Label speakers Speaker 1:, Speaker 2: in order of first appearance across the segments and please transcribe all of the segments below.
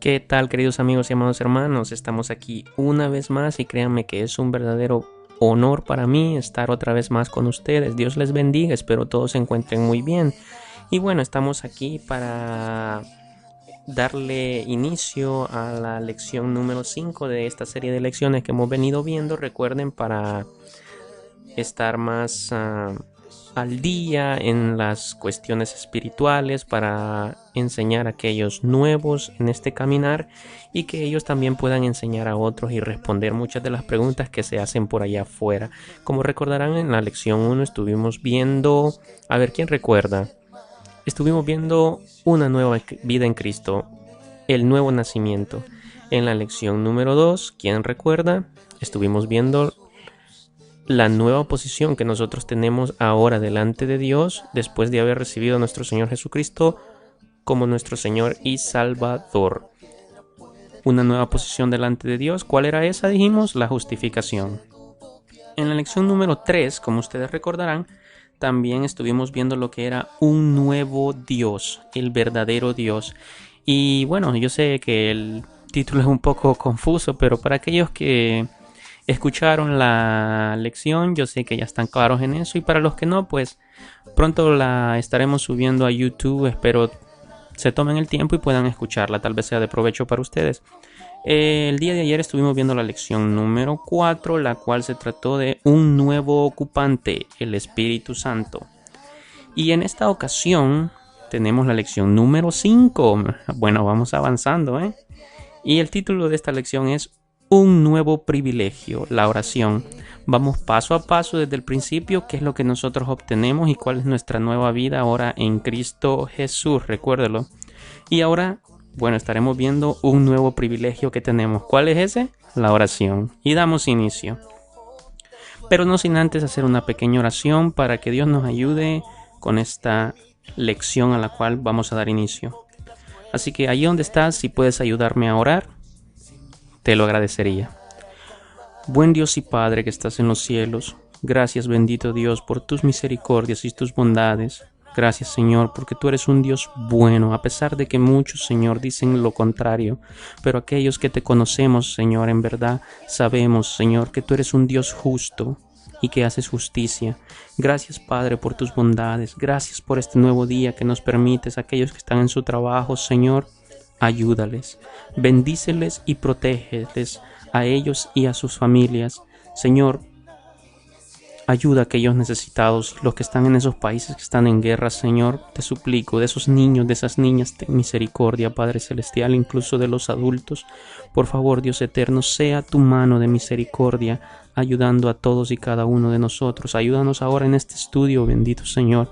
Speaker 1: ¿Qué tal, queridos amigos y amados hermanos? Estamos aquí una vez más y créanme que es un verdadero honor para mí estar otra vez más con ustedes. Dios les bendiga, espero todos se encuentren muy bien. Y bueno, estamos aquí para darle inicio a la lección número 5 de esta serie de lecciones que hemos venido viendo. Recuerden, para estar más al día en las cuestiones espirituales, para enseñar a aquellos nuevos en este caminar y que ellos también puedan enseñar a otros y responder muchas de las preguntas que se hacen por allá afuera. Como recordarán, en la lección 1 estuvimos viendo, a ver, ¿quién recuerda? Estuvimos viendo una nueva vida en Cristo, el nuevo nacimiento. En la lección número 2, ¿quién recuerda? Estuvimos viendo la nueva posición que nosotros tenemos ahora delante de Dios después de haber recibido a nuestro Señor Jesucristo como nuestro Señor y Salvador. Una nueva posición delante de Dios. ¿Cuál era esa? Dijimos, la justificación. En la lección número 3, como ustedes recordarán, también estuvimos viendo lo que era un nuevo Dios, el verdadero Dios. Y bueno, yo sé que el título es un poco confuso, pero para aquellos que escucharon la lección, yo sé que ya están claros en eso, y para los que no, pues pronto la estaremos subiendo a YouTube. Espero se tomen el tiempo y puedan escucharla, tal vez sea de provecho para ustedes. El día de ayer estuvimos viendo la lección número 4, la cual se trató de un nuevo ocupante, el Espíritu Santo. Y en esta ocasión tenemos la lección número 5. Bueno, vamos avanzando, ¿eh? Y el título de esta lección es un nuevo privilegio, la oración. Vamos paso a paso desde el principio, qué es lo que nosotros obtenemos y cuál es nuestra nueva vida ahora en Cristo Jesús, recuérdelo. Y ahora, bueno, estaremos viendo un nuevo privilegio que tenemos. ¿Cuál es ese? La oración. Y damos inicio. Pero no sin antes hacer una pequeña oración para que Dios nos ayude con esta lección a la cual vamos a dar inicio. Así que ahí donde estás, si puedes ayudarme a orar, te lo agradecería. Buen Dios y Padre que estás en los cielos, gracias bendito Dios por tus misericordias y tus bondades. Gracias Señor porque tú eres un Dios bueno, a pesar de que muchos Señor dicen lo contrario, pero aquellos que te conocemos Señor en verdad sabemos Señor que tú eres un Dios justo y que haces justicia. Gracias Padre por tus bondades, gracias por este nuevo día que nos permites. Aquellos que están en su trabajo Señor, ayúdales, bendíceles y protégeles a ellos y a sus familias. Señor, ayuda a aquellos necesitados, los que están en esos países que están en guerra, Señor, te suplico, de esos niños, de esas niñas, ten misericordia, Padre Celestial, incluso de los adultos. Por favor, Dios eterno, sea tu mano de misericordia, ayudando a todos y cada uno de nosotros. Ayúdanos ahora en este estudio, bendito Señor,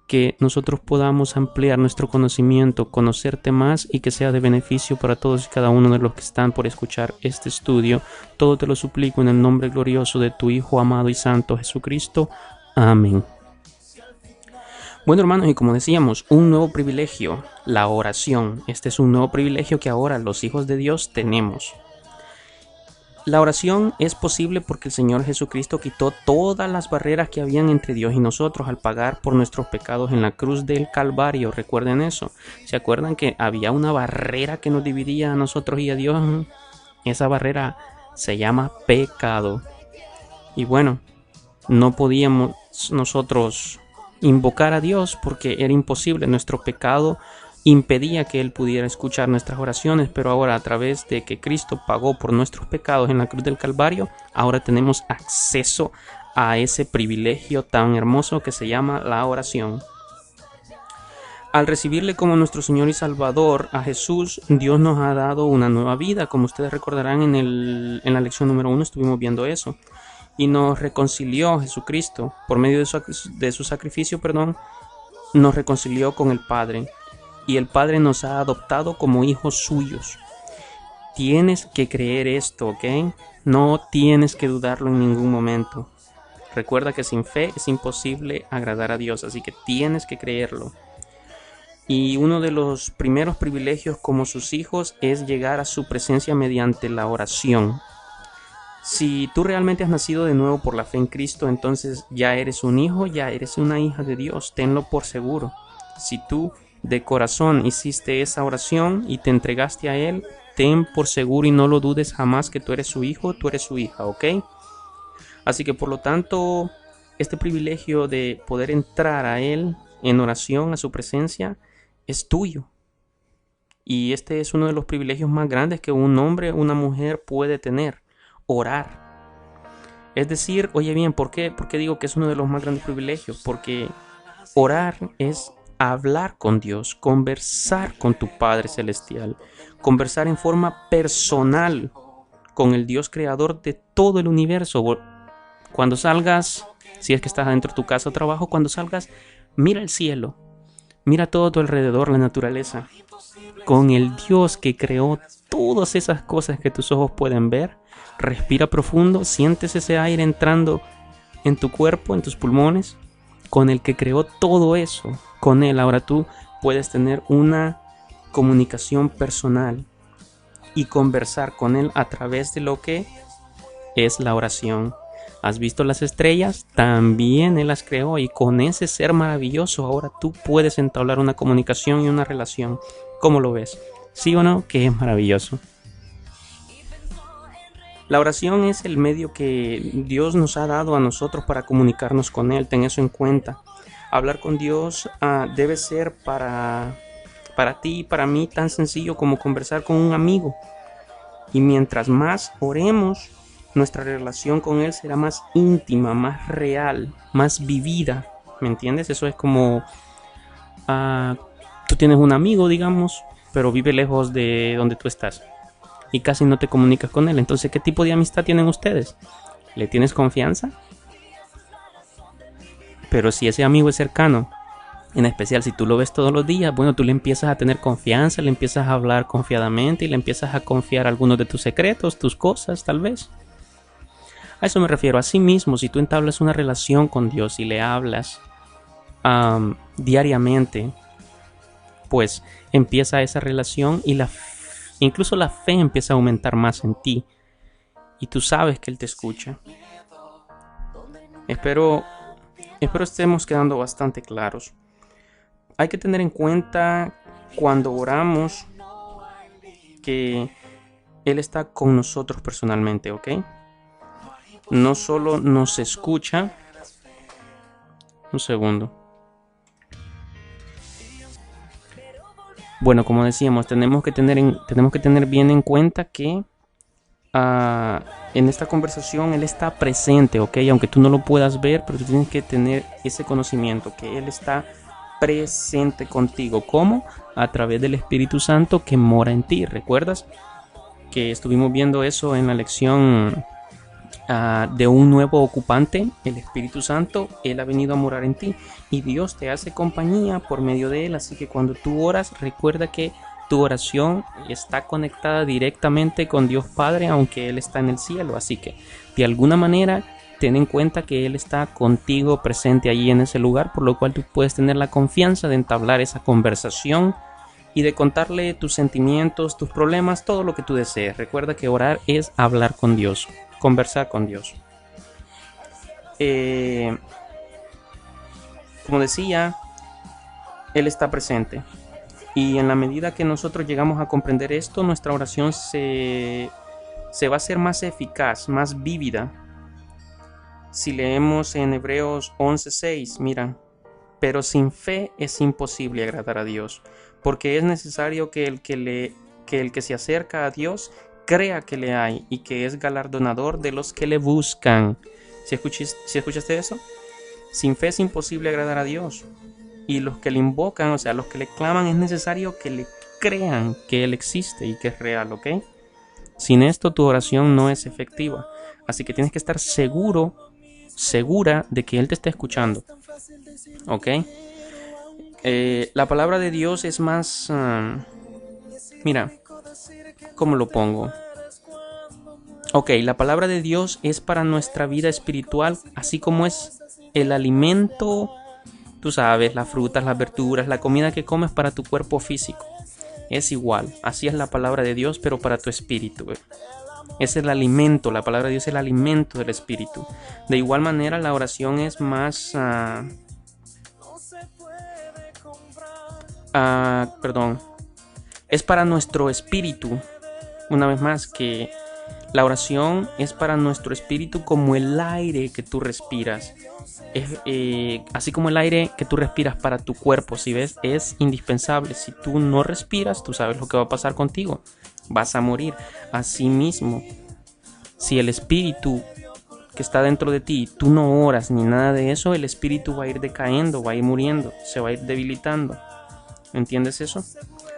Speaker 1: que nosotros podamos ampliar nuestro conocimiento, conocerte más y que sea de beneficio para todos y cada uno de los que están por escuchar este estudio. Todo te lo suplico en el nombre glorioso de tu Hijo amado y santo Jesucristo. Amén. Bueno, hermanos, y como decíamos, un nuevo privilegio, la oración. Este es un nuevo privilegio que ahora los hijos de Dios tenemos. La oración es posible porque el Señor Jesucristo quitó todas las barreras que habían entre Dios y nosotros al pagar por nuestros pecados en la cruz del Calvario. Recuerden eso. ¿Se acuerdan que había una barrera que nos dividía a nosotros y a Dios? Esa barrera se llama pecado. Y bueno, no podíamos nosotros invocar a Dios porque era imposible. Nuestro pecado impedía que Él pudiera escuchar nuestras oraciones, pero ahora a través de que Cristo pagó por nuestros pecados en la cruz del Calvario, ahora tenemos acceso a ese privilegio tan hermoso que se llama la oración. Al recibirle como nuestro Señor y Salvador a Jesús, Dios nos ha dado una nueva vida. Como ustedes recordarán, en la lección número 1 estuvimos viendo eso. Y nos reconcilió Jesucristo, por medio de su sacrificio, nos reconcilió con el Padre. Y el Padre nos ha adoptado como hijos suyos. Tienes que creer esto, ¿ok? No tienes que dudarlo en ningún momento. Recuerda que sin fe es imposible agradar a Dios, así que tienes que creerlo. Y uno de los primeros privilegios como sus hijos es llegar a su presencia mediante la oración. Si tú realmente has nacido de nuevo por la fe en Cristo, entonces ya eres un hijo, ya eres una hija de Dios. Tenlo por seguro. Si tú de corazón hiciste esa oración y te entregaste a Él, ten por seguro y no lo dudes jamás que tú eres su hijo, tú eres su hija, ¿ok? Así que por lo tanto, este privilegio de poder entrar a Él en oración, a su presencia, es tuyo. Y este es uno de los privilegios más grandes que un hombre o una mujer puede tener, orar. Es decir, oye bien, ¿por qué digo que es uno de los más grandes privilegios? Porque orar es hablar con Dios, conversar con tu Padre Celestial, conversar en forma personal con el Dios creador de todo el universo. Cuando salgas, si es que estás dentro de tu casa o trabajo, cuando salgas, mira el cielo, mira todo a tu alrededor, la naturaleza, con el Dios que creó todas esas cosas que tus ojos pueden ver. Respira profundo, sientes ese aire entrando en tu cuerpo, en tus pulmones, con el que creó todo eso. Con Él ahora tú puedes tener una comunicación personal y conversar con Él a través de lo que es la oración. ¿Has visto las estrellas? También Él las creó, y con ese ser maravilloso ahora tú puedes entablar una comunicación y una relación. ¿Cómo lo ves? ¿Sí o no? Que es maravilloso. La oración es el medio que Dios nos ha dado a nosotros para comunicarnos con Él. Ten eso en cuenta. Hablar con Dios debe ser para ti y para mí tan sencillo como conversar con un amigo. Y mientras más oremos, nuestra relación con Él será más íntima, más real, más vivida. ¿Me entiendes? Eso es como tú tienes un amigo, digamos, pero vive lejos de donde tú estás y casi no te comunicas con él. Entonces, ¿qué tipo de amistad tienen ustedes? ¿Le tienes confianza? Pero si ese amigo es cercano, en especial si tú lo ves todos los días, bueno, tú le empiezas a tener confianza, le empiezas a hablar confiadamente y le empiezas a confiar algunos de tus secretos, tus cosas, tal vez. A eso me refiero. Así mismo, si tú entablas una relación con Dios y le hablas diariamente, pues empieza esa relación y incluso la fe empieza a aumentar más en ti. Y tú sabes que Él te escucha. Espero estemos quedando bastante claros. Hay que tener en cuenta cuando oramos que Él está con nosotros personalmente, ¿ok? No solo nos escucha. Un segundo. Bueno, como decíamos, tenemos que tener bien en cuenta que en esta conversación Él está presente, ¿ok? Aunque tú no lo puedas ver, pero tú tienes que tener ese conocimiento que Él está presente contigo. ¿Cómo? A través del Espíritu Santo que mora en ti. ¿Recuerdas que estuvimos viendo eso en la lección de un nuevo ocupante, el Espíritu Santo? Él ha venido a morar en ti y Dios te hace compañía por medio de Él. Así que cuando tú oras, recuerda que tu oración está conectada directamente con Dios Padre, aunque Él está en el cielo. Así que de alguna manera ten en cuenta que Él está contigo presente allí en ese lugar, por lo cual tú puedes tener la confianza de entablar esa conversación y de contarle tus sentimientos, tus problemas, todo lo que tú desees. Recuerda que orar es hablar con Dios, conversar con Dios. Como decía, Él está presente. Y en la medida que nosotros llegamos a comprender esto, nuestra oración se va a hacer más eficaz, más vívida. Si leemos en Hebreos 11:6, mira, pero sin fe es imposible agradar a Dios, porque es necesario que el que se acerca a Dios crea que le hay y que es galardonador de los que le buscan. ¿Si escuchaste eso? Sin fe es imposible agradar a Dios. Y los que le invocan, o sea, los que le claman, es necesario que le crean que Él existe y que es real, ¿ok? Sin esto tu oración no es efectiva. Así que tienes que estar segura de que Él te está escuchando, ¿ok? La palabra de Dios es más... mira, ¿cómo lo pongo? Ok, la palabra de Dios es para nuestra vida espiritual, así como es el alimento. Tú sabes, las frutas, las verduras, la comida que comes para tu cuerpo físico. Es igual, así es la palabra de Dios, pero para tu espíritu. Es el alimento, la palabra de Dios es el alimento del espíritu. De igual manera, la oración es más es para nuestro espíritu. Una vez más, que la oración es para nuestro espíritu como el aire que tú respiras. Así como el aire que tú respiras para tu cuerpo, si ves, es indispensable. Si tú no respiras, tú sabes lo que va a pasar contigo. Vas a morir. Asimismo, si el espíritu que está dentro de ti, tú no oras ni nada de eso, el espíritu va a ir decayendo, va a ir muriendo, se va a ir debilitando. ¿Entiendes eso?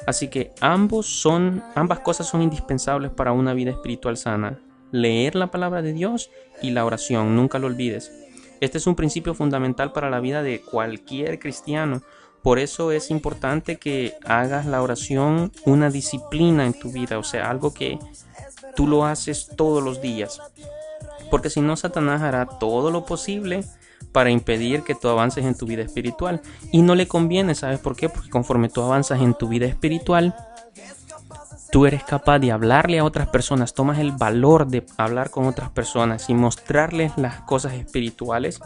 Speaker 1: Así que ambas cosas son indispensables para una vida espiritual sana. Leer la palabra de Dios y la oración, nunca lo olvides. Este es un principio fundamental para la vida de cualquier cristiano. Por eso es importante que hagas la oración una disciplina en tu vida, o sea, algo que tú lo haces todos los días. Porque si no, Satanás hará todo lo posible para impedir que tú avances en tu vida espiritual. Y no le conviene, ¿sabes por qué? Porque conforme tú avanzas en tu vida espiritual, tú eres capaz de hablarle a otras personas, tomas el valor de hablar con otras personas y mostrarles las cosas espirituales,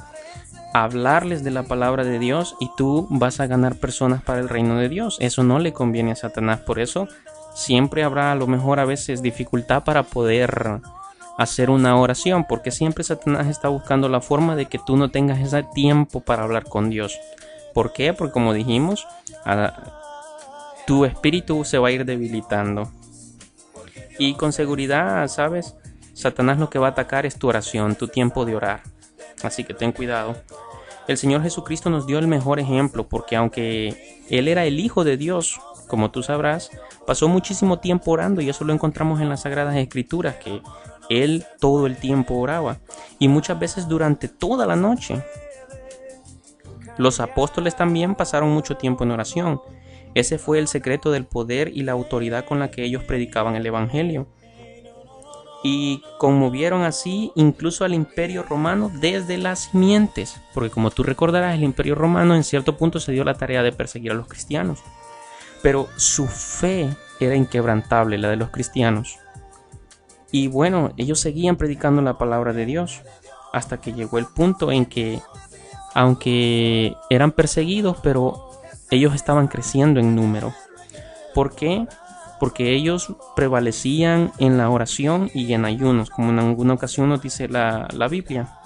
Speaker 1: hablarles de la palabra de Dios, y tú vas a ganar personas para el reino de Dios. Eso no le conviene a Satanás, por eso siempre habrá a lo mejor a veces dificultad para poder hacer una oración, porque siempre Satanás está buscando la forma de que tú no tengas ese tiempo para hablar con Dios. ¿Por qué? Porque como dijimos, tu espíritu se va a ir debilitando. Y con seguridad, ¿sabes? Satanás lo que va a atacar es tu oración, tu tiempo de orar. Así que ten cuidado. El Señor Jesucristo nos dio el mejor ejemplo, porque aunque Él era el Hijo de Dios, como tú sabrás, pasó muchísimo tiempo orando, y eso lo encontramos en las Sagradas Escrituras, que Él todo el tiempo oraba, y muchas veces durante toda la noche. Los apóstoles también pasaron mucho tiempo en oración. Ese fue el secreto del poder y la autoridad con la que ellos predicaban el Evangelio. Y conmovieron así incluso al Imperio Romano desde las simientes, porque como tú recordarás, el Imperio Romano en cierto punto se dio la tarea de perseguir a los cristianos. Pero su fe era inquebrantable, la de los cristianos. Y bueno, ellos seguían predicando la palabra de Dios, hasta que llegó el punto en que, aunque eran perseguidos, pero ellos estaban creciendo en número. ¿Por qué? Porque ellos prevalecían en la oración y en ayunos, como en alguna ocasión nos dice la Biblia.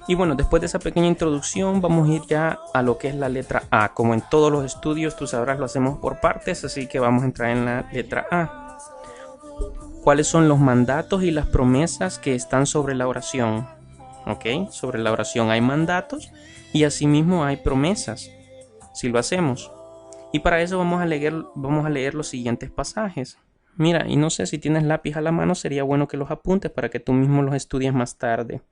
Speaker 1: Y bueno, después de esa pequeña introducción, vamos a ir ya a lo que es la letra A. Como en todos los estudios, tú sabrás, lo hacemos por partes, así que vamos a entrar en la letra A. ¿Cuáles son los mandatos y las promesas que están sobre la oración? ¿Ok? Sobre la oración hay mandatos y asimismo hay promesas, si lo hacemos. Y para eso vamos a leer los siguientes pasajes. Mira, y no sé si tienes lápiz a la mano, sería bueno que los apuntes para que tú mismo los estudies más tarde.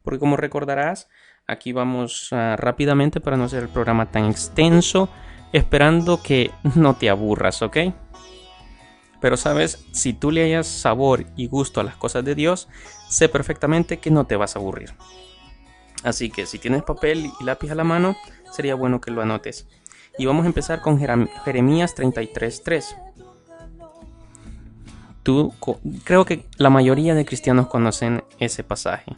Speaker 1: Porque como recordarás, aquí vamos rápidamente para no hacer el programa tan extenso, esperando que no te aburras, ¿ok? Pero sabes, si tú le hayas sabor y gusto a las cosas de Dios, sé perfectamente que no te vas a aburrir. Así que si tienes papel y lápiz a la mano, sería bueno que lo anotes. Y vamos a empezar con Jeremías 33:3. Creo que la mayoría de cristianos conocen ese pasaje.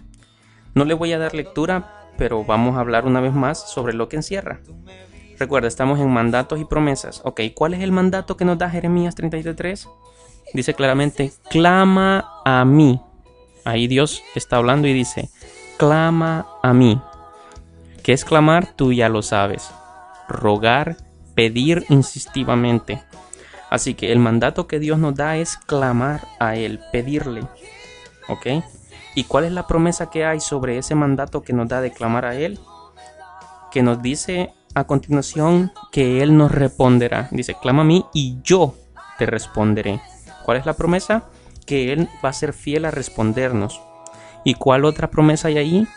Speaker 1: No le voy a dar lectura, pero vamos a hablar una vez más sobre lo que encierra. Recuerda, estamos en mandatos y promesas. Ok, ¿cuál es el mandato que nos da Jeremías 33:3? Dice claramente, clama a mí. Ahí Dios está hablando y dice, clama a mí. ¿Qué es clamar? Tú ya lo sabes. Rogar, pedir insistivamente. Así que el mandato que Dios nos da es clamar a Él, pedirle. ¿Ok? ¿Y cuál es la promesa que hay sobre ese mandato que nos da de clamar a Él? Que nos dice a continuación que Él nos responderá. Dice, clama a mí y yo te responderé. ¿Cuál es la promesa? Que Él va a ser fiel a respondernos. ¿Y cuál otra promesa hay ahí?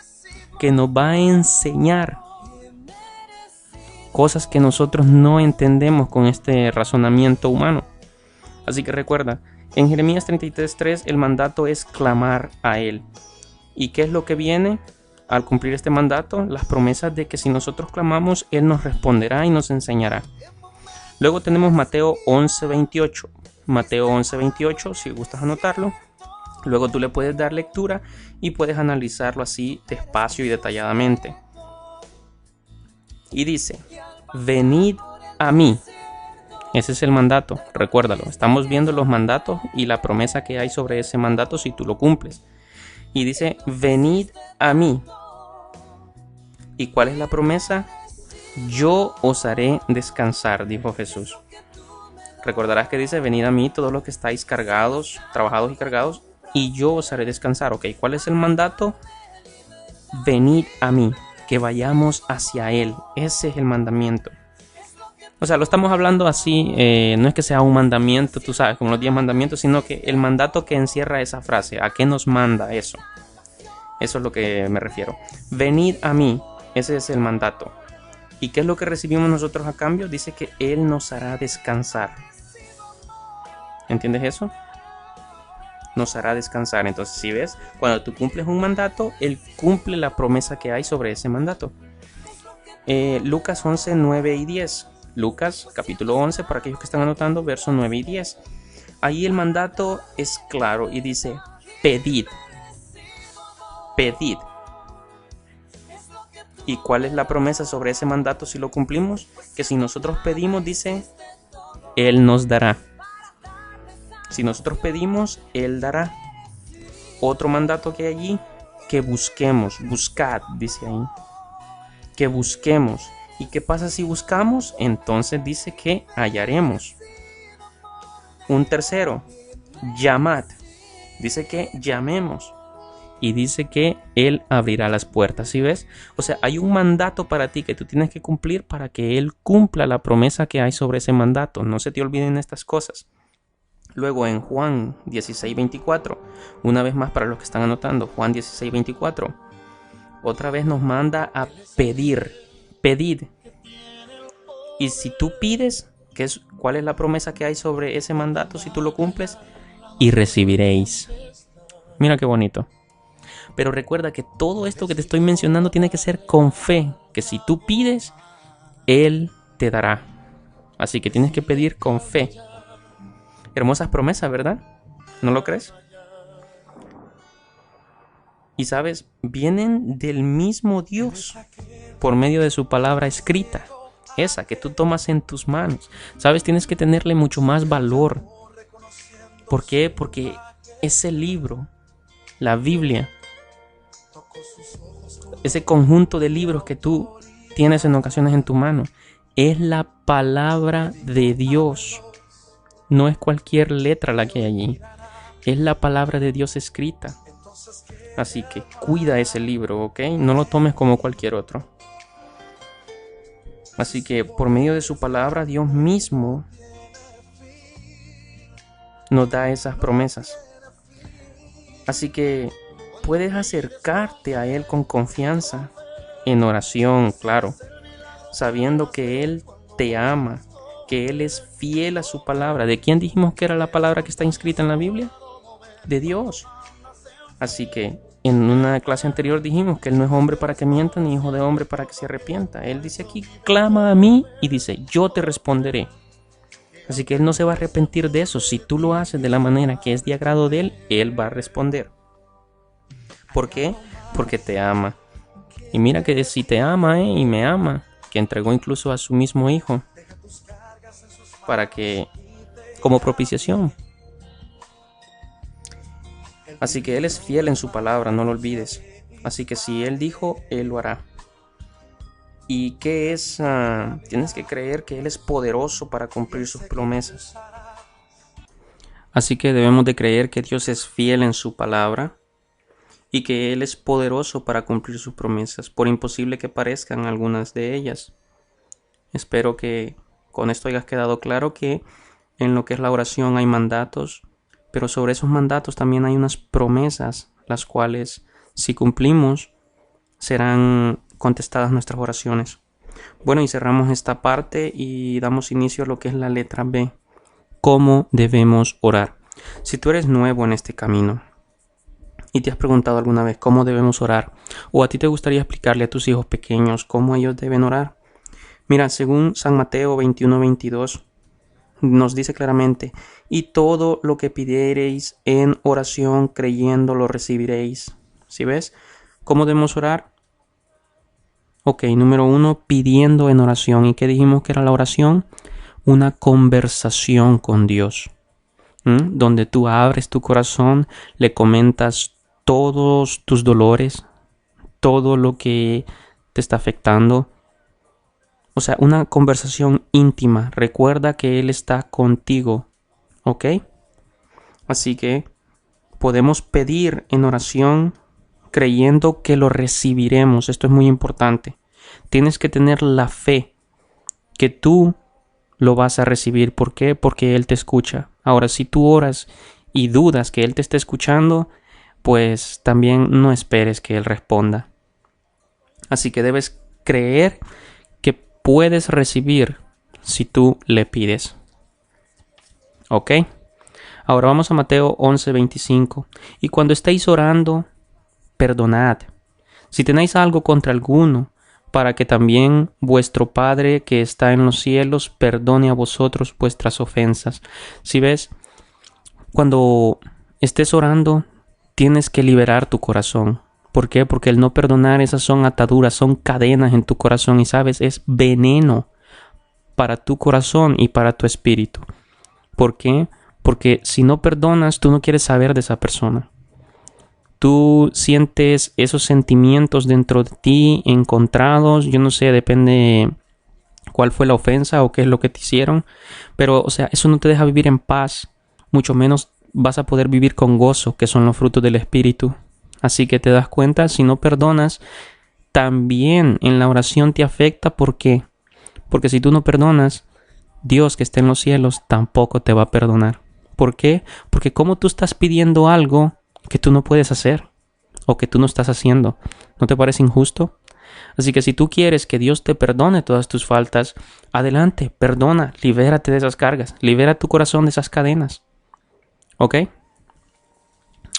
Speaker 1: Que nos va a enseñar cosas que nosotros no entendemos con este razonamiento humano. Así que recuerda, en Jeremías 33:3 el mandato es clamar a Él. ¿Y qué es lo que viene al cumplir este mandato? Las promesas de que si nosotros clamamos, Él nos responderá y nos enseñará. Luego tenemos Mateo 11:28. Mateo 11:28, si gustas anotarlo. Luego tú le puedes dar lectura y puedes analizarlo así despacio y detalladamente. Y dice, venid a mí. Ese es el mandato, recuérdalo. Estamos viendo los mandatos y la promesa que hay sobre ese mandato si tú lo cumples. Y dice, venid a mí. ¿Y cuál es la promesa? Yo os haré descansar, dijo Jesús. Recordarás que dice, venid a mí todos los que estáis cargados, trabajados y cargados, y yo os haré descansar. Ok, ¿cuál es el mandato? Venid a mí, que vayamos hacia Él. Ese es el mandamiento. O sea, lo estamos hablando así, no es que sea un mandamiento, tú sabes, como los 10 mandamientos, sino que el mandato que encierra esa frase, ¿a qué nos manda eso? Eso es lo que me refiero. Venid a mí, ese es el mandato. ¿Y qué es lo que recibimos nosotros a cambio? Dice que Él nos hará descansar. ¿Entiendes eso? Nos hará descansar. Entonces, si ves, cuando tú cumples un mandato, Él cumple la promesa que hay sobre ese mandato. Lucas 11, 9 y 10. Lucas capítulo 11, para aquellos que están anotando, versos 9 y 10. Ahí el mandato es claro y dice, pedid. Pedid. ¿Y cuál es la promesa sobre ese mandato si lo cumplimos? Que si nosotros pedimos, dice, Él nos dará. Si nosotros pedimos, Él dará. Otro mandato que hay allí, que busquemos. Buscad, dice ahí. Que busquemos. ¿Y qué pasa si buscamos? Entonces dice que hallaremos. Un tercero, llamad. Dice que llamemos. Y dice que Él abrirá las puertas, ¿sí ves? O sea, hay un mandato para ti que tú tienes que cumplir para que Él cumpla la promesa que hay sobre ese mandato. No se te olviden estas cosas. Luego en Juan 16:24, una vez más para los que están anotando, Juan 16:24, otra vez nos manda a pedir. Pedid. Y si tú pides, ¿cuál es la promesa que hay sobre ese mandato si tú lo cumples? Y recibiréis. Mira qué bonito. Pero recuerda que todo esto que te estoy mencionando tiene que ser con fe. Que si tú pides, Él te dará. Así que tienes que pedir con fe. Hermosas promesas, ¿verdad? ¿No lo crees? Y sabes, vienen del mismo Dios por medio de su palabra escrita, esa que tú tomas en tus manos. Sabes, tienes que tenerle mucho más valor. ¿Por qué? Porque ese libro, la Biblia, ese conjunto de libros que tú tienes en ocasiones en tu mano, es la palabra de Dios. No es cualquier letra la que hay allí. Es la palabra de Dios escrita. Así que cuida ese libro, ¿ok? No lo tomes como cualquier otro. Así que por medio de su palabra, Dios mismo nos da esas promesas. Así que puedes acercarte a Él con confianza, en oración, claro, sabiendo que Él te ama, que Él es fiel a su palabra. ¿De quién dijimos que era la palabra que está inscrita en la Biblia? De Dios. Así que en una clase anterior dijimos que Él no es hombre para que mienta, ni hijo de hombre para que se arrepienta. Él dice aquí, clama a mí y dice, yo te responderé. Así que Él no se va a arrepentir de eso. Si tú lo haces de la manera que es de agrado de Él, Él va a responder. ¿Por qué? Porque te ama. Y mira que si te ama y me ama, que entregó incluso a su mismo hijo para que, como propiciación. Así que Él es fiel en su palabra, no lo olvides. Así que si Él dijo, Él lo hará. ¿Y qué es? Tienes que creer que Él es poderoso para cumplir sus promesas. Así que debemos de creer que Dios es fiel en su palabra y que Él es poderoso para cumplir sus promesas, por imposible que parezcan algunas de ellas. Espero que con esto hayas quedado claro que en lo que es la oración hay mandatos, pero sobre esos mandatos también hay unas promesas, las cuales, si cumplimos, serán contestadas nuestras oraciones. Bueno, y cerramos esta parte y damos inicio a lo que es la letra B. ¿Cómo debemos orar? Si tú eres nuevo en este camino y te has preguntado alguna vez cómo debemos orar, o a ti te gustaría explicarle a tus hijos pequeños cómo ellos deben orar, mira, según San Mateo 21:22, nos dice claramente, y todo lo que pidiereis en oración creyendo lo recibiréis. ¿Sí ves? ¿Cómo debemos orar? Ok, número 1, pidiendo en oración. ¿Y qué dijimos que era la oración? Una conversación con Dios, donde tú abres tu corazón, le comentas todos tus dolores, todo lo que te está afectando. O sea, una conversación íntima. Recuerda que Él está contigo, ¿ok? Así que podemos pedir en oración creyendo que lo recibiremos. Esto es muy importante. Tienes que tener la fe que tú lo vas a recibir. ¿Por qué? Porque Él te escucha. Ahora, si tú oras y dudas que Él te esté escuchando, pues también no esperes que Él responda. Así que debes creer que puedes recibir si tú le pides. ¿Ok? Ahora vamos a Mateo 11:25. Y cuando estéis orando, perdonad, si tenéis algo contra alguno, para que también vuestro Padre que está en los cielos perdone a vosotros vuestras ofensas. Si ves, cuando estés orando, tienes que liberar tu corazón. ¿Por qué? Porque el no perdonar, esas son ataduras, son cadenas en tu corazón y sabes, es veneno para tu corazón y para tu espíritu. ¿Por qué? Porque si no perdonas, tú no quieres saber de esa persona. Tú sientes esos sentimientos dentro de ti encontrados, yo no sé, depende cuál fue la ofensa o qué es lo que te hicieron, pero o sea, eso no te deja vivir en paz, mucho menos vas a poder vivir con gozo, que son los frutos del Espíritu. Así que te das cuenta, si no perdonas, también en la oración te afecta. ¿Por qué? Porque si tú no perdonas, Dios que está en los cielos tampoco te va a perdonar. ¿Por qué? Porque como tú estás pidiendo algo que tú no puedes hacer o que tú no estás haciendo, ¿no te parece injusto? Así que si tú quieres que Dios te perdone todas tus faltas, adelante, perdona, libérate de esas cargas, libera tu corazón de esas cadenas. ¿Ok?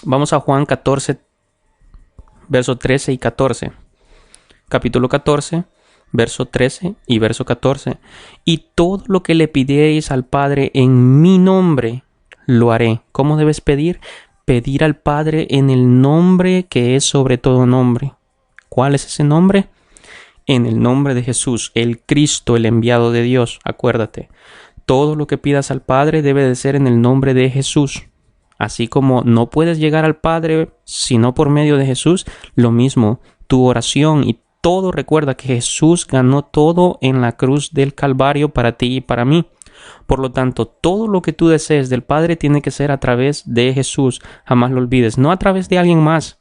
Speaker 1: Vamos a Juan 14, verso 13 y 14. Capítulo 14, verso 13 y verso 14. Y todo lo que le pidierais al Padre en mi nombre, lo haré. ¿Cómo debes pedir? Pedir al Padre en el nombre que es sobre todo nombre. ¿Cuál es ese nombre? En el nombre de Jesús, el Cristo, el enviado de Dios. Acuérdate, todo lo que pidas al Padre debe de ser en el nombre de Jesús. Así como no puedes llegar al Padre sino por medio de Jesús, lo mismo, tu oración y todo, recuerda que Jesús ganó todo en la cruz del Calvario para ti y para mí. Por lo tanto, todo lo que tú desees del Padre tiene que ser a través de Jesús. Jamás lo olvides, no a través de alguien más,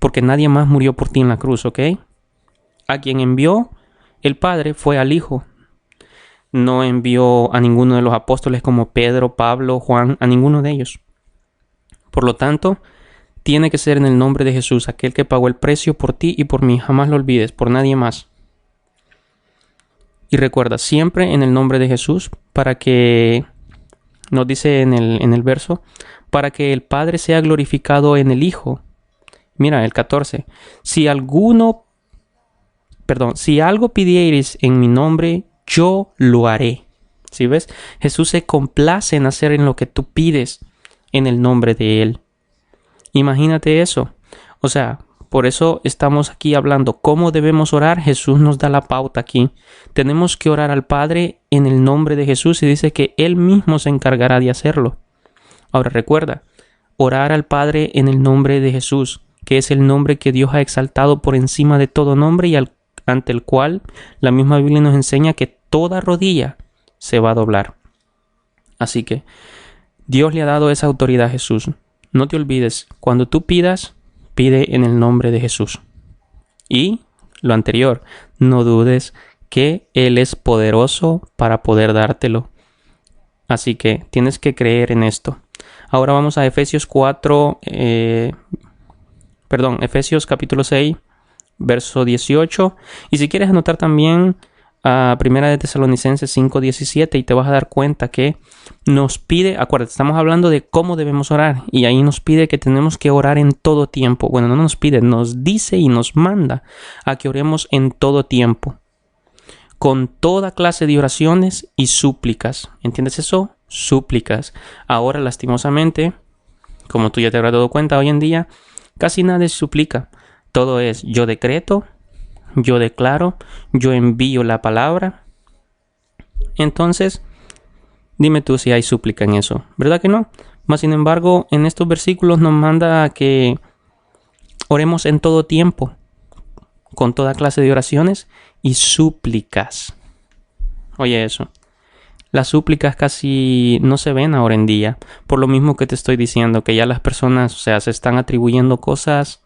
Speaker 1: porque nadie más murió por ti en la cruz, ¿ok? A quien envió el Padre fue al Hijo. No envió a ninguno de los apóstoles como Pedro, Pablo, Juan, a ninguno de ellos. Por lo tanto, tiene que ser en el nombre de Jesús, aquel que pagó el precio por ti y por mí. Jamás lo olvides, por nadie más. Y recuerda, siempre en el nombre de Jesús, para que, nos dice en el verso, para que el Padre sea glorificado en el Hijo. Mira, el 14. Si algo pidiereis en mi nombre, yo lo haré. ¿Sí ves? Jesús se complace en hacer en lo que tú pides en el nombre de Él. Imagínate eso. O sea, por eso estamos aquí hablando cómo debemos orar. Jesús nos da la pauta aquí. Tenemos que orar al Padre en el nombre de Jesús y dice que Él mismo se encargará de hacerlo. Ahora recuerda, orar al Padre en el nombre de Jesús, que es el nombre que Dios ha exaltado por encima de todo nombre y ante el cual la misma Biblia nos enseña que toda rodilla se va a doblar. Así que Dios le ha dado esa autoridad a Jesús. No te olvides, cuando tú pidas, pide en el nombre de Jesús. Y lo anterior, no dudes que Él es poderoso para poder dártelo. Así que tienes que creer en esto. Ahora vamos a Efesios capítulo 6, verso 18. Y si quieres anotar también a Primera de Tesalonicenses 5:17 y te vas a dar cuenta que nos pide, acuérdate, estamos hablando de cómo debemos orar y ahí nos pide que tenemos que orar en todo tiempo. Bueno, no nos pide, nos dice y nos manda a que oremos en todo tiempo, con toda clase de oraciones y súplicas. ¿Entiendes eso? Súplicas. Ahora, lastimosamente, como tú ya te habrás dado cuenta hoy en día, casi nada se suplica. Todo es yo decreto, yo declaro, yo envío la palabra. Entonces, dime tú si hay súplica en eso, ¿verdad que no? Mas sin embargo, en estos versículos nos manda a que oremos en todo tiempo, con toda clase de oraciones y súplicas. Oye eso. Las súplicas casi no se ven ahora en día, por lo mismo que te estoy diciendo, que ya las personas, se están atribuyendo cosas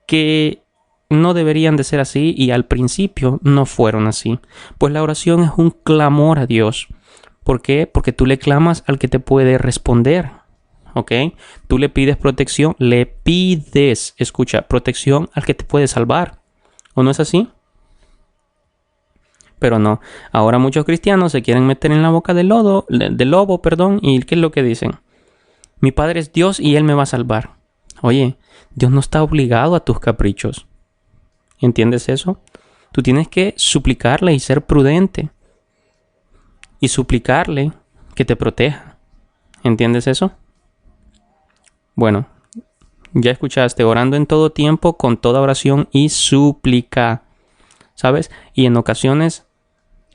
Speaker 1: que no deberían de ser así y al principio no fueron así. Pues la oración es un clamor a Dios. ¿Por qué? Porque tú le clamas al que te puede responder. ¿Ok? Tú le pides protección, escucha, protección al que te puede salvar. ¿O no es así? Pero no, ahora muchos cristianos se quieren meter en la boca del lobo, ¿y qué es lo que dicen? Mi Padre es Dios y Él me va a salvar. Oye, Dios no está obligado a tus caprichos. ¿Entiendes eso? Tú tienes que suplicarle y ser prudente. Y suplicarle que te proteja. ¿Entiendes eso? Bueno, ya escuchaste, orando en todo tiempo, con toda oración y súplica. ¿Sabes? Y en ocasiones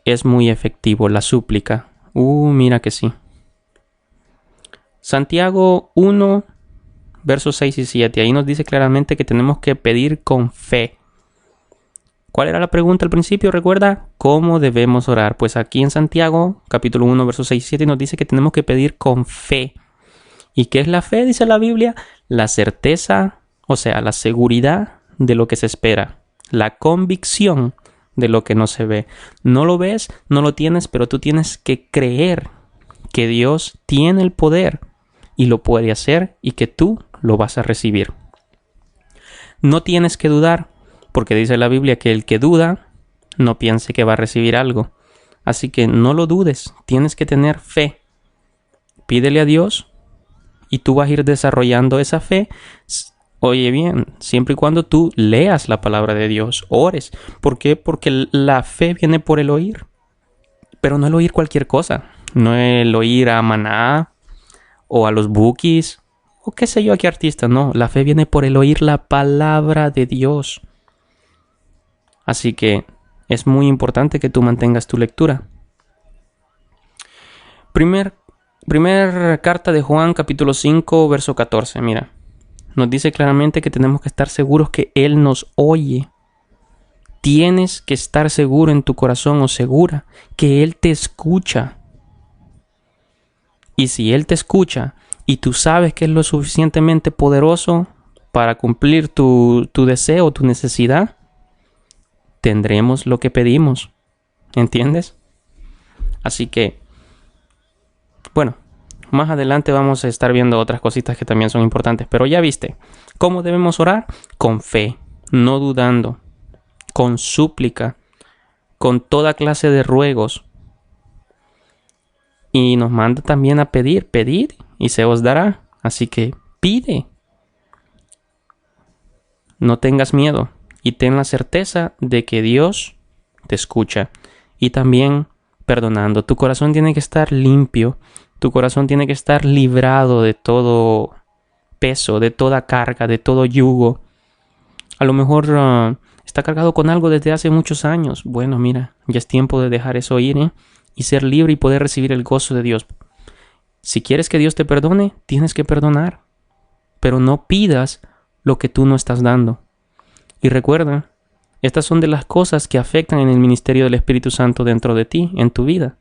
Speaker 1: es muy efectivo la súplica. Mira que sí. Santiago 1, versos 6 y 7. Ahí nos dice claramente que tenemos que pedir con fe. ¿Cuál era la pregunta al principio? Recuerda, ¿cómo debemos orar? Pues aquí en Santiago, capítulo 1, versos 6 y 7, nos dice que tenemos que pedir con fe. ¿Y qué es la fe? Dice la Biblia. La certeza, la seguridad de lo que se espera. La convicción de lo que no se ve. No lo ves, no lo tienes, pero tú tienes que creer que Dios tiene el poder y lo puede hacer y que tú lo vas a recibir. No tienes que dudar, porque dice la Biblia que el que duda no piense que va a recibir algo. Así que no lo dudes, tienes que tener fe. Pídele a Dios y tú vas a ir desarrollando esa fe. Oye bien, siempre y cuando tú leas la palabra de Dios, ores. ¿Por qué? Porque la fe viene por el oír. Pero no el oír cualquier cosa. No el oír a Maná o a los Bukis o qué sé yo a qué artista. No, la fe viene por el oír la palabra de Dios. Así que es muy importante que tú mantengas tu lectura. Primer carta de Juan, capítulo 5, verso 14. Mira. Nos dice claramente que tenemos que estar seguros que Él nos oye. Tienes que estar seguro en tu corazón o segura que Él te escucha. Y si Él te escucha y tú sabes que es lo suficientemente poderoso para cumplir tu deseo, tu necesidad, tendremos lo que pedimos. ¿Entiendes? Así que, bueno, más adelante vamos a estar viendo otras cositas que también son importantes. Pero ya viste, ¿cómo debemos orar? Con fe, no dudando, con súplica, con toda clase de ruegos. Y nos manda también a pedir, pedid y se os dará. Así que pide. No tengas miedo y ten la certeza de que Dios te escucha. Y también perdonando. Tu corazón tiene que estar limpio. Tu corazón tiene que estar librado de todo peso, de toda carga, de todo yugo. A lo mejor está cargado con algo desde hace muchos años. Bueno, mira, ya es tiempo de dejar eso ir, y ser libre y poder recibir el gozo de Dios. Si quieres que Dios te perdone, tienes que perdonar. Pero no pidas lo que tú no estás dando. Y recuerda, estas son de las cosas que afectan en el ministerio del Espíritu Santo dentro de ti, en tu vida.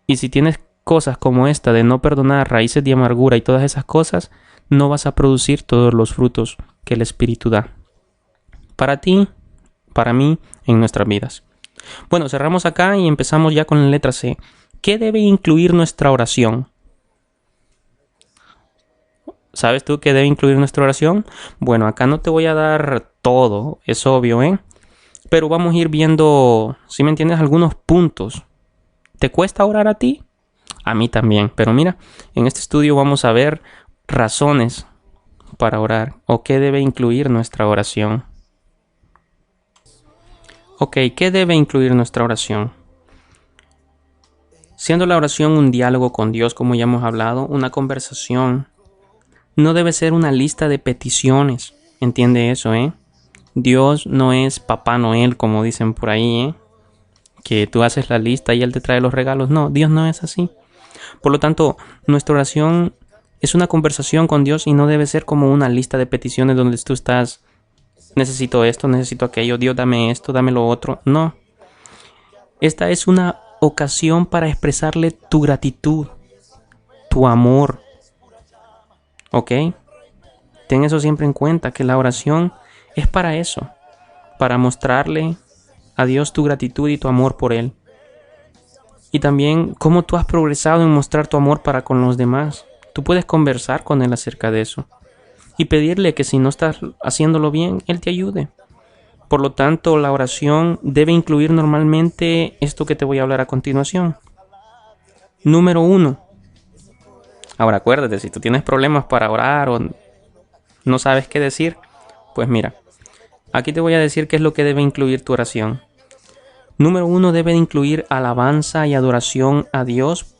Speaker 1: Y si tienes cosas como esta de no perdonar, raíces de amargura y todas esas cosas, no vas a producir todos los frutos que el Espíritu da. Para ti, para mí, en nuestras vidas. Bueno, cerramos acá y empezamos ya con la letra C. ¿Qué debe incluir nuestra oración? ¿Sabes tú qué debe incluir nuestra oración? Bueno, acá no te voy a dar todo, es obvio, pero vamos a ir viendo, si me entiendes, algunos puntos. ¿Te cuesta orar a ti? A mí también, pero mira, en este estudio vamos a ver razones para orar o qué debe incluir nuestra oración. Ok, ¿qué debe incluir nuestra oración? Siendo la oración un diálogo con Dios, como ya hemos hablado, una conversación, no debe ser una lista de peticiones. ¿Entiende eso, Dios no es Papá Noel, como dicen por ahí, que tú haces la lista y Él te trae los regalos. No, Dios no es así. Por lo tanto, nuestra oración es una conversación con Dios y no debe ser como una lista de peticiones donde tú estás, necesito esto, necesito aquello, Dios dame esto, dame lo otro. No. Esta es una ocasión para expresarle tu gratitud, tu amor. ¿Ok? Ten eso siempre en cuenta, que la oración es para eso, para mostrarle a Dios tu gratitud y tu amor por Él. Y también cómo tú has progresado en mostrar tu amor para con los demás. Tú puedes conversar con Él acerca de eso y pedirle que si no estás haciéndolo bien, Él te ayude. Por lo tanto, la oración debe incluir normalmente esto que te voy a hablar a continuación. Número 1. Ahora acuérdate, si tú tienes problemas para orar o no sabes qué decir, pues mira, aquí te voy a decir qué es lo que debe incluir tu oración. Número 1, debe incluir alabanza y adoración a Dios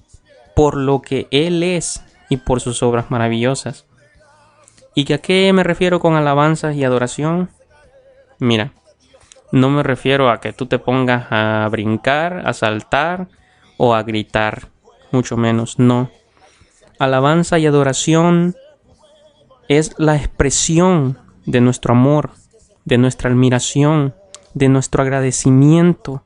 Speaker 1: por lo que Él es y por sus obras maravillosas. ¿Y a qué me refiero con alabanza y adoración? Mira, no me refiero a que tú te pongas a brincar, a saltar o a gritar, mucho menos, no. Alabanza y adoración es la expresión de nuestro amor, de nuestra admiración, de nuestro agradecimiento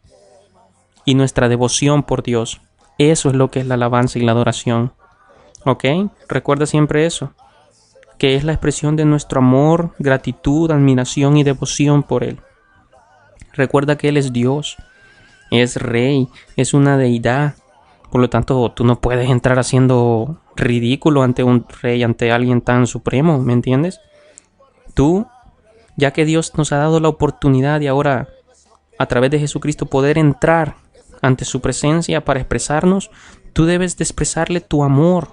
Speaker 1: y nuestra devoción por Dios. Eso es lo que es la alabanza y la adoración. ¿Ok? Recuerda siempre eso, que es la expresión de nuestro amor, gratitud, admiración y devoción por Él. Recuerda que Él es Dios, es Rey, es una deidad. Por lo tanto, tú no puedes entrar haciendo ridículo ante un rey, ante alguien tan supremo, ¿me entiendes? Tú, ya que Dios nos ha dado la oportunidad de ahora, a través de Jesucristo, poder entrar ante su presencia para expresarnos, tú debes de expresarle tu amor,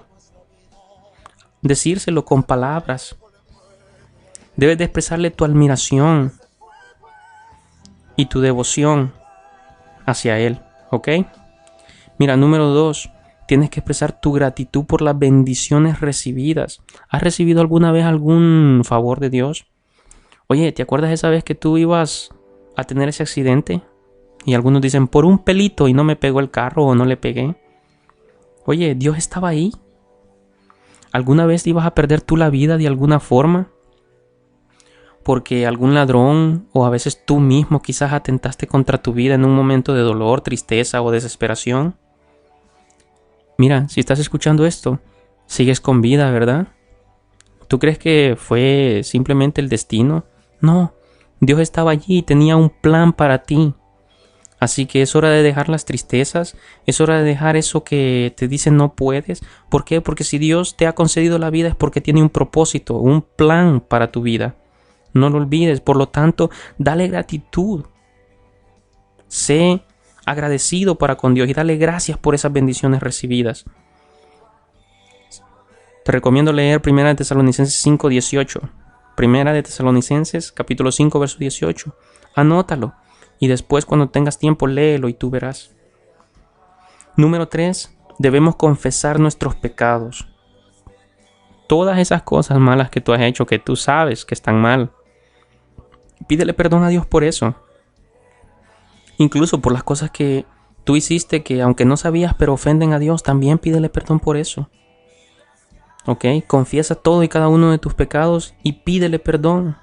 Speaker 1: decírselo con palabras. Debes de expresarle tu admiración y tu devoción hacia Él, ¿ok? Mira, número 2, tienes que expresar tu gratitud por las bendiciones recibidas. ¿Has recibido alguna vez algún favor de Dios? Oye, ¿te acuerdas esa vez que tú ibas a tener ese accidente? Y algunos dicen, por un pelito y no me pegó el carro o no le pegué. Oye, Dios estaba ahí. ¿Alguna vez ibas a perder tú la vida de alguna forma? Porque algún ladrón o a veces tú mismo quizás atentaste contra tu vida en un momento de dolor, tristeza o desesperación. Mira, si estás escuchando esto, sigues con vida, ¿verdad? ¿Tú crees que fue simplemente el destino? No, Dios estaba allí y tenía un plan para ti. Así que es hora de dejar las tristezas, es hora de dejar eso que te dicen no puedes. ¿Por qué? Porque si Dios te ha concedido la vida es porque tiene un propósito, un plan para tu vida. No lo olvides, por lo tanto, dale gratitud. Sé agradecido para con Dios y dale gracias por esas bendiciones recibidas. Te recomiendo leer 1 de Tesalonicenses 5:18. 1 de Tesalonicenses capítulo 5 verso 18. Anótalo y después cuando tengas tiempo léelo y tú verás. Número 3. Debemos confesar nuestros pecados. Todas esas cosas malas que tú has hecho, que tú sabes que están mal. Pídele perdón a Dios por eso. Incluso por las cosas que tú hiciste que aunque no sabías pero ofenden a Dios, también pídele perdón por eso. ¿Ok? Confiesa todo y cada uno de tus pecados y pídele perdón.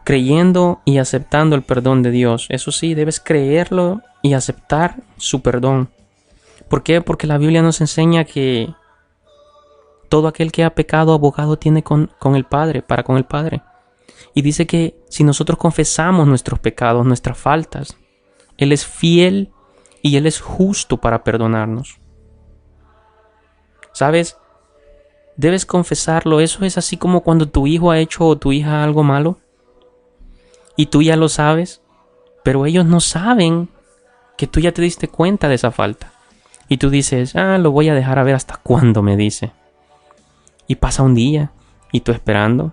Speaker 1: Creyendo y aceptando el perdón de Dios. Eso sí, debes creerlo y aceptar su perdón. ¿Por qué? Porque la Biblia nos enseña que todo aquel que ha pecado, abogado tiene con el Padre, para con el Padre. Y dice que si nosotros confesamos nuestros pecados, nuestras faltas, Él es fiel y Él es justo para perdonarnos. ¿Sabes? Debes confesarlo. Eso es así como cuando tu hijo ha hecho o tu hija algo malo y tú ya lo sabes, pero ellos no saben que tú ya te diste cuenta de esa falta. Y tú dices, lo voy a dejar a ver hasta cuándo me dice. Y pasa un día y tú esperando.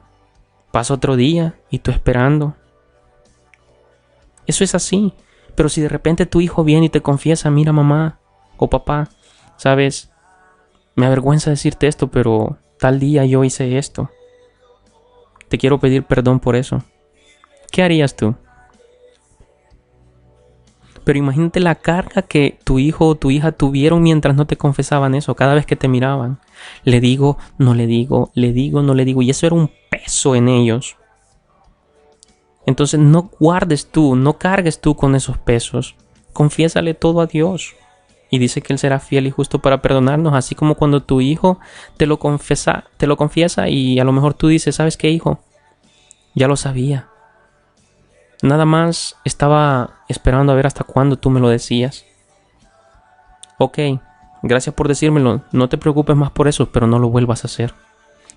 Speaker 1: Pasa otro día y tú esperando. Eso es así. Pero si de repente tu hijo viene y te confiesa, mira mamá o papá, sabes, me avergüenza decirte esto, pero tal día yo hice esto. Te quiero pedir perdón por eso. ¿Qué harías tú? Pero imagínate la carga que tu hijo o tu hija tuvieron mientras no te confesaban eso, cada vez que te miraban. Le digo, no le digo, le digo, no le digo. Y eso era un peso en ellos. Entonces no guardes tú, no cargues tú con esos pesos. Confiésale todo a Dios. Y dice que Él será fiel y justo para perdonarnos, así como cuando tu hijo te lo confiesa y a lo mejor tú dices, ¿sabes qué, hijo? Ya lo sabía. Nada más estaba esperando a ver hasta cuándo tú me lo decías. Ok, gracias por decírmelo. No te preocupes más por eso, pero no lo vuelvas a hacer.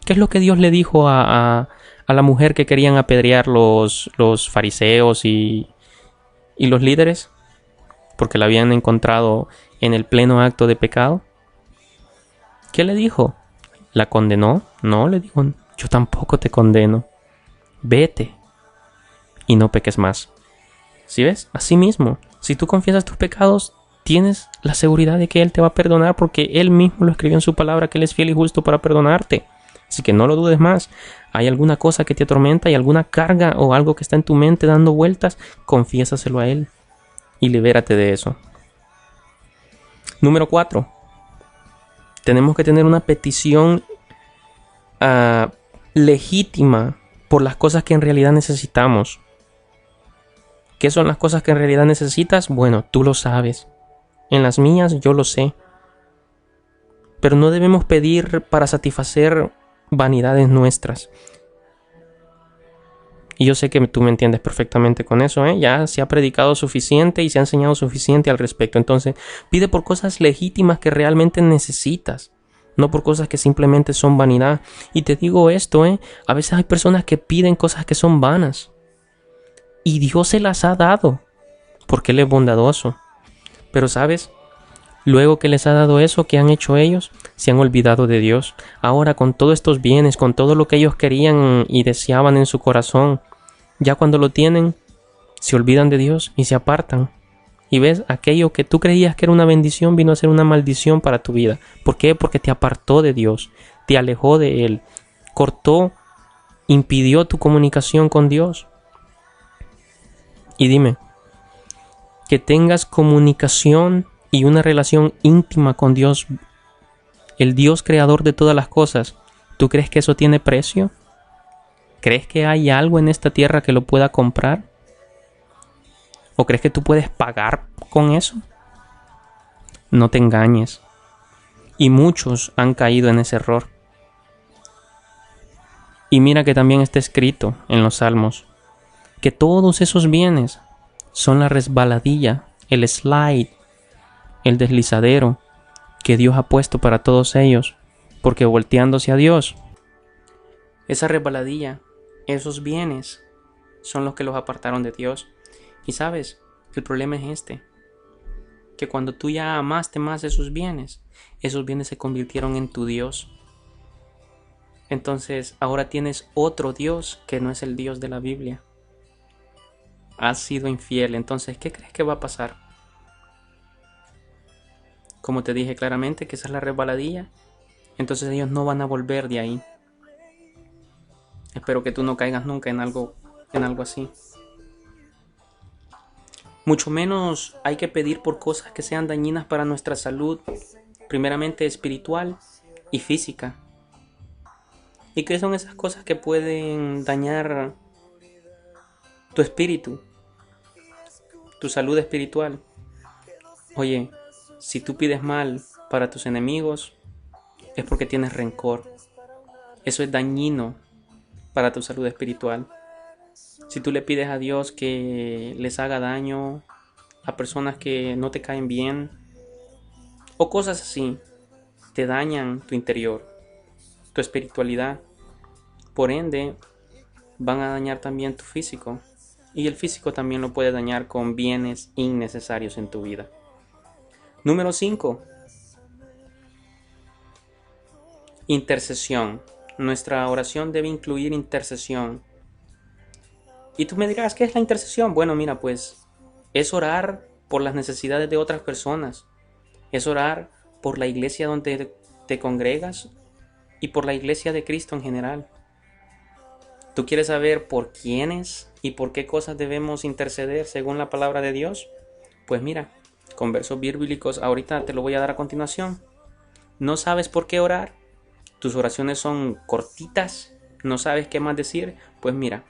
Speaker 1: ¿Qué es lo que Dios le dijo a la mujer que querían apedrear los fariseos y los líderes? Porque la habían encontrado en el pleno acto de pecado. ¿Qué le dijo? ¿La condenó? No, le dijo, yo tampoco te condeno. Vete y no peques más. ¿Sí ves? Así mismo, si tú confiesas tus pecados, tienes la seguridad de que Él te va a perdonar porque Él mismo lo escribió en su palabra, que Él es fiel y justo para perdonarte. Así que no lo dudes más. ¿Hay alguna cosa que te atormenta y alguna carga o algo que está en tu mente dando vueltas? Confiésaselo a Él y libérate de eso. Número 4. Tenemos que tener una petición legítima por las cosas que en realidad necesitamos. ¿Qué son las cosas que en realidad necesitas? Bueno, tú lo sabes. En las mías yo lo sé. Pero no debemos pedir para satisfacer vanidades nuestras. Y yo sé que tú me entiendes perfectamente con eso, ¿eh? Ya se ha predicado suficiente y se ha enseñado suficiente al respecto. Entonces, pide por cosas legítimas que realmente necesitas. No por cosas que simplemente son vanidad. Y te digo esto, a veces hay personas que piden cosas que son vanas. Y Dios se las ha dado, porque Él es bondadoso. Pero ¿sabes? Luego que les ha dado eso, ¿qué han hecho ellos? Se han olvidado de Dios. Ahora, con todos estos bienes, con todo lo que ellos querían y deseaban en su corazón, ya cuando lo tienen, se olvidan de Dios y se apartan. Y ves, aquello que tú creías que era una bendición vino a ser una maldición para tu vida. ¿Por qué? Porque te apartó de Dios, te alejó de Él, cortó, impidió tu comunicación con Dios. Y dime, que tengas comunicación y una relación íntima con Dios, el Dios creador de todas las cosas, ¿tú crees que eso tiene precio? ¿Crees que hay algo en esta tierra que lo pueda comprar? ¿O crees que tú puedes pagar con eso? No te engañes. Y muchos han caído en ese error. Y mira que también está escrito en los Salmos que todos esos bienes son la resbaladilla, el slide, el deslizadero que Dios ha puesto para todos ellos, porque volteándose a Dios, esa resbaladilla, esos bienes son los que los apartaron de Dios. Y sabes, el problema es que cuando tú ya amaste más esos bienes se convirtieron en tu Dios. Entonces ahora tienes otro Dios que no es el Dios de la Biblia. Has sido infiel, entonces ¿qué crees que va a pasar? Como te dije claramente que esa es la resbaladilla, entonces ellos no van a volver de ahí. Espero que tú no caigas nunca en algo así. Mucho menos hay que pedir por cosas que sean dañinas para nuestra salud, primeramente espiritual y física. ¿Y qué son esas cosas que pueden dañar tu espíritu, tu salud espiritual? Oye, si tú pides mal para tus enemigos, es porque tienes rencor. Eso es dañino para tu salud espiritual. Si tú le pides a Dios que les haga daño a personas que no te caen bien, o cosas así, te dañan tu interior, tu espiritualidad. Por ende, van a dañar también tu físico. Y el físico también lo puede dañar con bienes innecesarios en tu vida. Número 5. Intercesión. Nuestra oración debe incluir intercesión. Y tú me dirás, ¿qué es la intercesión? Bueno, mira, pues es orar por las necesidades de otras personas. Es orar por la iglesia donde te congregas y por la iglesia de Cristo en general. ¿Tú quieres saber por quiénes y por qué cosas debemos interceder según la palabra de Dios? Pues mira, con versos bíblicos ahorita te lo voy a dar a continuación. ¿No sabes por qué orar? ¿Tus oraciones son cortitas? ¿No sabes qué más decir? Pues mira,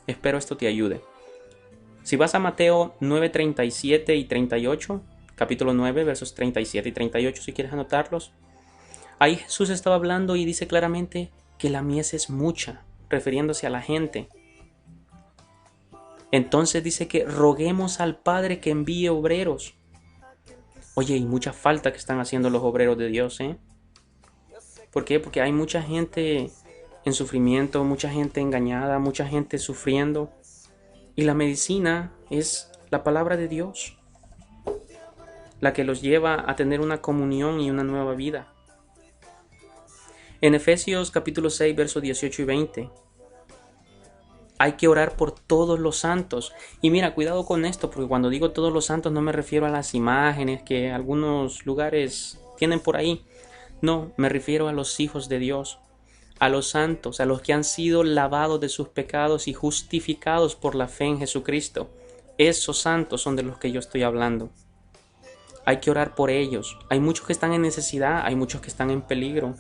Speaker 1: espero esto te ayude. Si vas a Mateo 9:37 y 38, capítulo 9, versos 37 y 38, si quieres anotarlos, ahí Jesús estaba hablando y dice claramente que la mies es mucha, refiriéndose a la gente. Entonces dice que roguemos al Padre que envíe obreros. Oye, y mucha falta que están haciendo los obreros de Dios, ¿eh? ¿Por qué? Porque hay mucha gente en sufrimiento, mucha gente engañada, mucha gente sufriendo. Y la medicina es la palabra de Dios, la que los lleva a tener una comunión y una nueva vida. En Efesios capítulo 6, versos 18 y 20, hay que orar por todos los santos. Y mira, cuidado con esto, porque cuando digo todos los santos no me refiero a las imágenes que algunos lugares tienen por ahí. No, me refiero a los hijos de Dios, a los santos, a los que han sido lavados de sus pecados y justificados por la fe en Jesucristo. Esos santos son de los que yo estoy hablando. Hay que orar por ellos. Hay muchos que están en necesidad, hay muchos que están en peligro.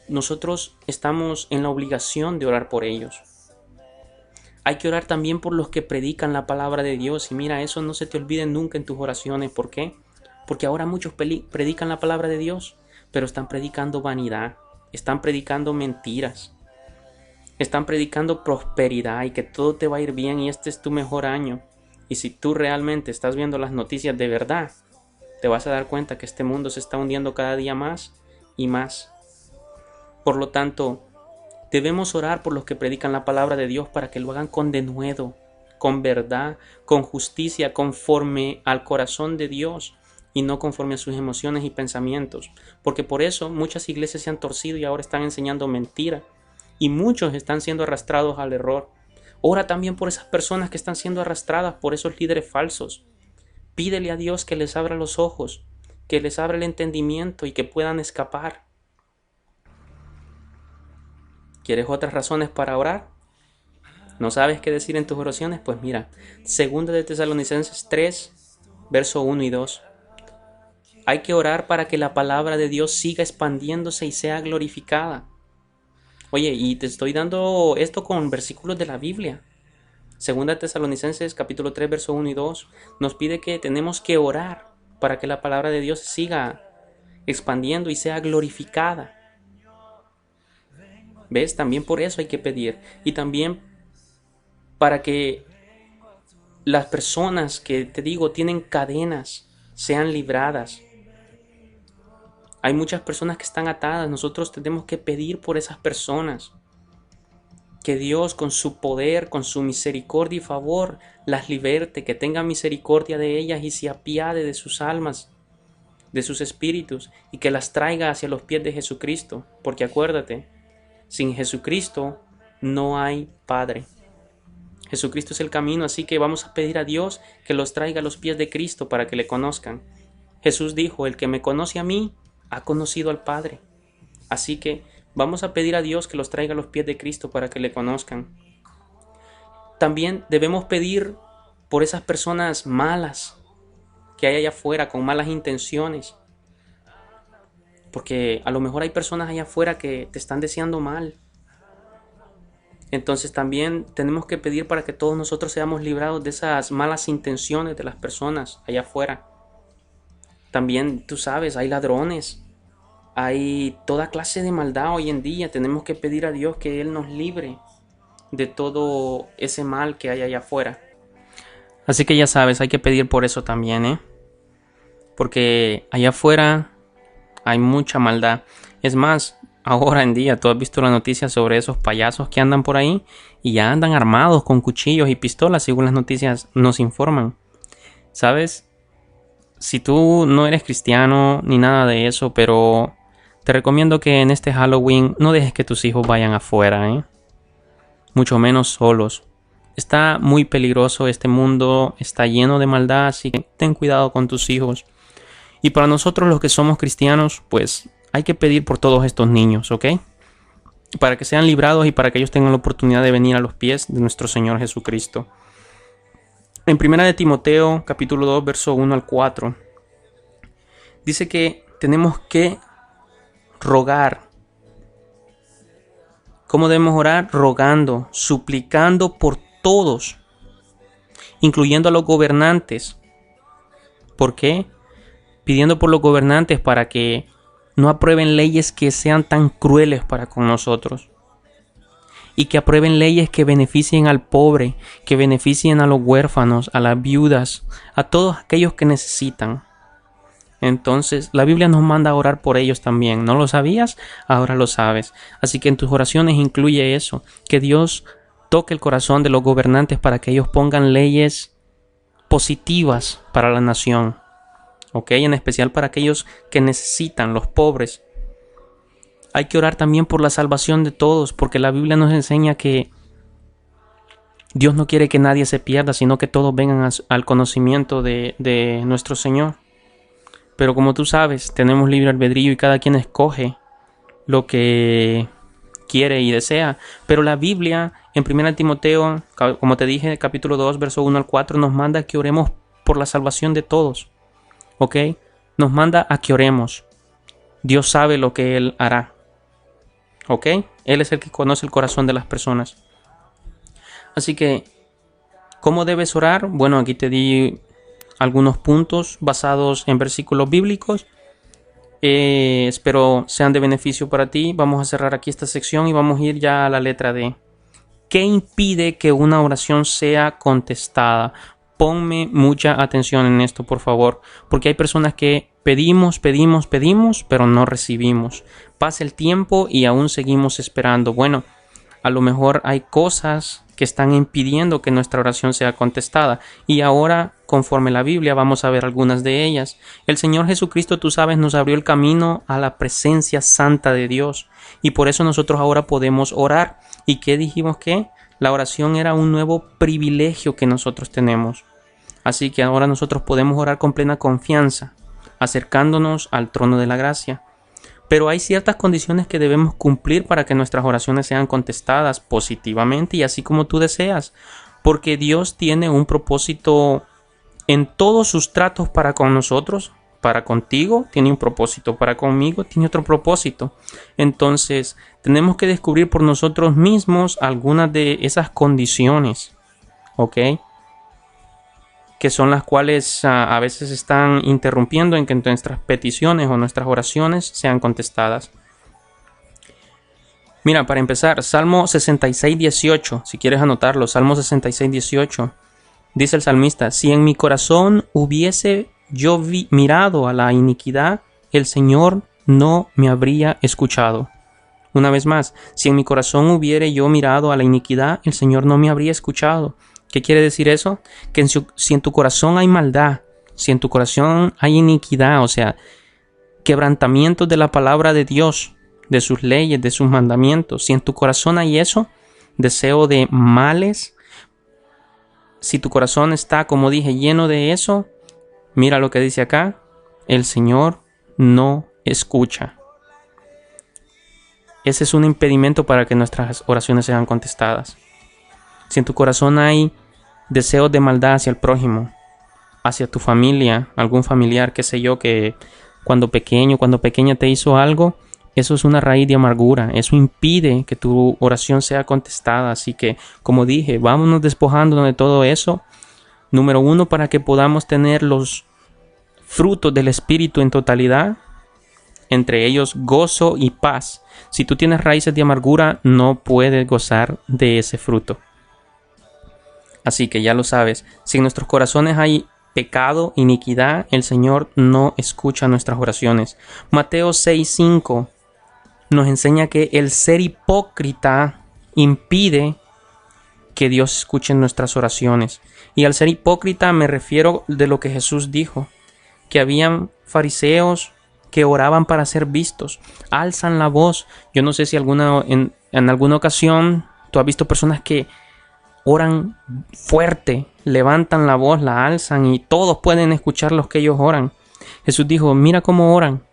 Speaker 1: Nosotros estamos en la obligación de orar por ellos. Hay que orar también por los que predican la palabra de Dios. Y mira, eso no se te olvide nunca en tus oraciones. ¿Por qué? Porque ahora muchos predican la palabra de Dios, pero están predicando vanidad, están predicando mentiras, están predicando prosperidad y que todo te va a ir bien y este es tu mejor año. Y si tú realmente estás viendo las noticias de verdad, te vas a dar cuenta que este mundo se está hundiendo cada día más y más. Por lo tanto, debemos orar por los que predican la palabra de Dios para que lo hagan con denuedo, con verdad, con justicia, conforme al corazón de Dios y no conforme a sus emociones y pensamientos. Porque por eso muchas iglesias se han torcido y ahora están enseñando mentira y muchos están siendo arrastrados al error. Ora también por esas personas que están siendo arrastradas por esos líderes falsos. Pídele a Dios que les abra los ojos, que les abra el entendimiento y que puedan escapar. ¿Quieres otras razones para orar? ¿No sabes qué decir en tus oraciones? Pues mira, 2 de Tesalonicenses 3, verso 1 y 2. Hay que orar para que la palabra de Dios siga expandiéndose y sea glorificada. Oye, y te estoy dando esto con versículos de la Biblia. 2 de Tesalonicenses capítulo 3, verso 1 y 2 nos pide que tenemos que orar para que la palabra de Dios siga expandiendo y sea glorificada. ¿Ves? También por eso hay que pedir. Y también para que las personas que, te digo, tienen cadenas, sean libradas. Hay muchas personas que están atadas. Nosotros tenemos que pedir por esas personas. Que Dios con su poder, con su misericordia y favor, las liberte, que tenga misericordia de ellas y se apiade de sus almas, de sus espíritus, y que las traiga hacia los pies de Jesucristo. Porque acuérdate, sin Jesucristo no hay Padre. Jesucristo es el camino, así que vamos a pedir a Dios que los traiga a los pies de Cristo para que le conozcan. Jesús dijo, el que me conoce a mí, ha conocido al Padre. Así que vamos a pedir a Dios que los traiga a los pies de Cristo para que le conozcan. También debemos pedir por esas personas malas que hay allá afuera con malas intenciones. Porque a lo mejor hay personas allá afuera que te están deseando mal. Entonces también tenemos que pedir para que todos nosotros seamos librados de esas malas intenciones de las personas allá afuera. También, tú sabes, hay ladrones. Hay toda clase de maldad hoy en día. Tenemos que pedir a Dios que Él nos libre de todo ese mal que hay allá afuera. Así que ya sabes, hay que pedir por eso también, ¿eh? Porque allá afuera hay mucha maldad. Es más, ahora en día, tú has visto la noticia sobre esos payasos que andan por ahí y ya andan armados con cuchillos y pistolas, según las noticias nos informan. ¿Sabes? Si tú no eres cristiano ni nada de eso, pero te recomiendo que en este Halloween no dejes que tus hijos vayan afuera, ¿eh? Mucho menos solos. Está muy peligroso este mundo, está lleno de maldad, así que ten cuidado con tus hijos. Y para nosotros los que somos cristianos, pues hay que pedir por todos estos niños, ¿ok? para que sean librados y para que ellos tengan la oportunidad de venir a los pies de nuestro Señor Jesucristo. En 1 de Timoteo, capítulo 2, verso 1 al 4, dice que tenemos que rogar. ¿Cómo debemos orar? Rogando, suplicando por todos, incluyendo a los gobernantes. ¿Por qué? Pidiendo por los gobernantes para que no aprueben leyes que sean tan crueles para con nosotros. Y que aprueben leyes que beneficien al pobre, que beneficien a los huérfanos, a las viudas, a todos aquellos que necesitan. Entonces, la Biblia nos manda a orar por ellos también. ¿No lo sabías? Ahora lo sabes. Así que en tus oraciones incluye eso, que Dios toque el corazón de los gobernantes para que ellos pongan leyes positivas para la nación. ¿Ok? En especial para aquellos que necesitan, los pobres. Hay que orar también por la salvación de todos, porque la Biblia nos enseña que Dios no quiere que nadie se pierda, sino que todos vengan al conocimiento de nuestro Señor. Pero como tú sabes, tenemos libre albedrío y cada quien escoge lo que quiere y desea. Pero la Biblia, en 1 Timoteo, como te dije, capítulo 2, verso 1 al 4, nos manda que oremos por la salvación de todos. ¿Ok? Nos manda a que oremos. Dios sabe lo que Él hará. ¿Ok? Él es el que conoce el corazón de las personas. Así que, ¿cómo debes orar? Bueno, aquí te di algunos puntos basados en versículos bíblicos. Espero sean de beneficio para ti. Vamos a cerrar aquí esta sección y vamos a ir ya a la letra D. ¿Qué impide que una oración sea contestada? Ponme mucha atención en esto, por favor, porque hay personas que pedimos, pero no recibimos. Pasa el tiempo y aún seguimos esperando. Bueno, a lo mejor hay cosas que están impidiendo que nuestra oración sea contestada. Y ahora, conforme la Biblia, vamos a ver algunas de ellas. El Señor Jesucristo, tú sabes, nos abrió el camino a la presencia santa de Dios. Y por eso nosotros ahora podemos orar. ¿Y qué dijimos que? La oración era un nuevo privilegio que nosotros tenemos. Así que ahora nosotros podemos orar con plena confianza, acercándonos al trono de la gracia. Pero hay ciertas condiciones que debemos cumplir para que nuestras oraciones sean contestadas positivamente y así como tú deseas. Porque Dios tiene un propósito en todos sus tratos para con nosotros. Para contigo tiene un propósito, para conmigo tiene otro propósito. Entonces tenemos que descubrir por nosotros mismos algunas de esas condiciones, ¿ok? Que son las cuales a veces están interrumpiendo en que nuestras peticiones o nuestras oraciones sean contestadas. Mira, para empezar, Salmo 66, 18, si quieres anotarlo, Salmo 66, 18, dice el salmista: si en mi corazón hubiese yo mirado a la iniquidad, el Señor no me habría escuchado. Una vez más, si en mi corazón hubiere yo mirado a la iniquidad, el Señor no me habría escuchado. ¿Qué quiere decir eso? Que si en tu corazón hay maldad, si en tu corazón hay iniquidad, o sea, quebrantamientos de la palabra de Dios, de sus leyes, de sus mandamientos, si en tu corazón hay eso, deseo de males, si tu corazón está, como dije, lleno de eso, mira lo que dice acá: el Señor no escucha. Ese es un impedimento para que nuestras oraciones sean contestadas. Si en tu corazón hay deseos de maldad hacia el prójimo, hacia tu familia, algún familiar, qué sé yo, que cuando pequeña te hizo algo, eso es una raíz de amargura. Eso impide que tu oración sea contestada. Así que, como dije, vámonos despojándonos de todo eso. Número 1, para que podamos tener los frutos del Espíritu en totalidad, entre ellos gozo y paz. Si tú tienes raíces de amargura, no puedes gozar de ese fruto. Así que ya lo sabes, si en nuestros corazones hay pecado, iniquidad, el Señor no escucha nuestras oraciones. Mateo 6:5 nos enseña que el ser hipócrita impide que Dios escuche nuestras oraciones. Y al ser hipócrita me refiero de lo que Jesús dijo, que habían fariseos que oraban para ser vistos, alzan la voz. Yo no sé si en alguna ocasión tú has visto personas que oran fuerte, levantan la voz, la alzan y todos pueden escuchar los que ellos oran. Jesús dijo: mira cómo oran.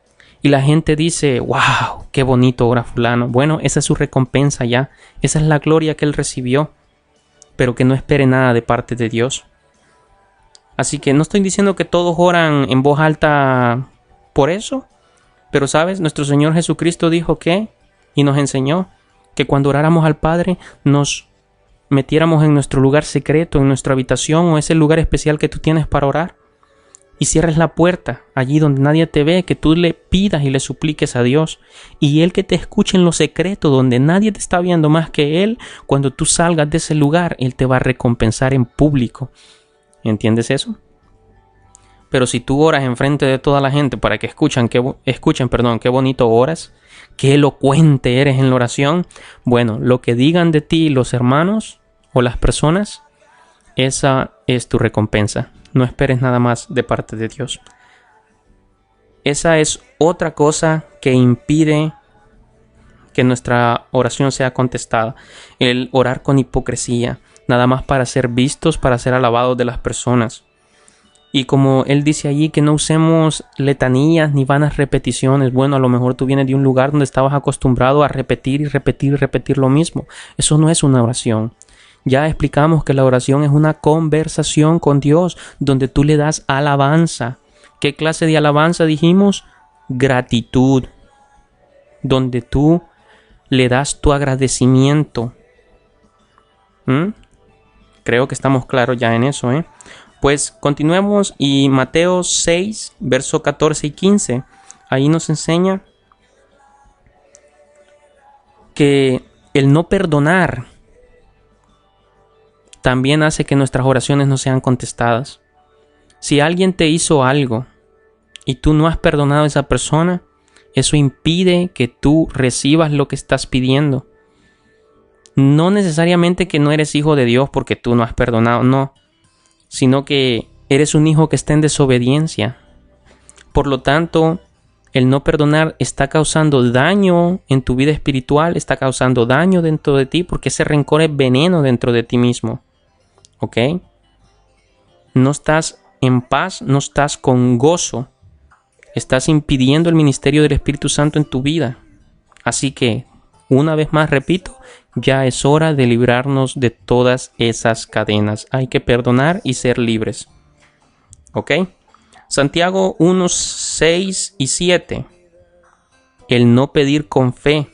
Speaker 1: y la gente dice, wow, qué bonito ora fulano. Bueno, esa es su recompensa ya. Esa es la gloria que él recibió. Pero que no espere nada de parte de Dios. Así que no estoy diciendo que todos oran en voz alta por eso. Pero sabes, nuestro Señor Jesucristo dijo que, y nos enseñó, que cuando oráramos al Padre nos metiéramos en nuestro lugar secreto, en nuestra habitación o ese lugar especial que tú tienes para orar. Y cierres la puerta, allí donde nadie te ve, que tú le pidas y le supliques a Dios. Y Él que te escuche en lo secreto, donde nadie te está viendo más que Él, cuando tú salgas de ese lugar, Él te va a recompensar en público. ¿Entiendes eso? Pero si tú oras enfrente de toda la gente para que escuchen, qué bonito oras, qué elocuente eres en la oración, bueno, lo que digan de ti los hermanos o las personas, esa es tu recompensa. No esperes nada más de parte de Dios. Esa es otra cosa que impide que nuestra oración sea contestada. El orar con hipocresía, nada más para ser vistos, para ser alabados de las personas. Y como él dice allí, que no usemos letanías ni vanas repeticiones. Bueno, a lo mejor tú vienes de un lugar donde estabas acostumbrado a repetir y repetir y repetir lo mismo. Eso no es una oración. Ya explicamos que la oración es una conversación con Dios, donde tú le das alabanza. ¿Qué clase de alabanza dijimos? Gratitud. Donde tú le das tu agradecimiento. Creo que estamos claros ya en eso, ¿eh? Pues continuemos y Mateo 6, verso 14 y 15, ahí nos enseña que el no perdonar también hace que nuestras oraciones no sean contestadas. Si alguien te hizo algo y tú no has perdonado a esa persona, eso impide que tú recibas lo que estás pidiendo. No necesariamente que no eres hijo de Dios porque tú no has perdonado, no, sino que eres un hijo que está en desobediencia. Por lo tanto, el no perdonar está causando daño en tu vida espiritual, está causando daño dentro de ti, porque ese rencor es veneno dentro de ti mismo. ¿Ok? No estás en paz, no estás con gozo, estás impidiendo el ministerio del Espíritu Santo en tu vida. Así que, una vez más repito, ya es hora de librarnos de todas esas cadenas. Hay que perdonar y ser libres. ¿Ok? Santiago 1, 6 y 7. El no pedir con fe,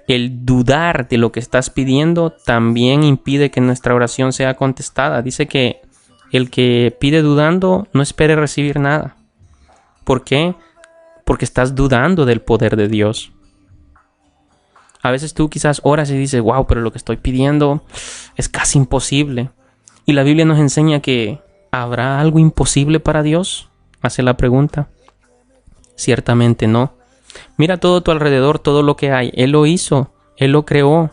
Speaker 1: el dudar de lo que estás pidiendo, también impide que nuestra oración sea contestada. Dice que el que pide dudando no espere recibir nada. ¿Por qué? Porque estás dudando del poder de Dios. A veces tú quizás oras y dices, wow, pero lo que estoy pidiendo es casi imposible. Y la Biblia nos enseña que ¿habrá algo imposible para Dios? Hace la pregunta. Ciertamente no. Mira todo a tu alrededor, todo lo que hay. Él lo hizo, Él lo creó.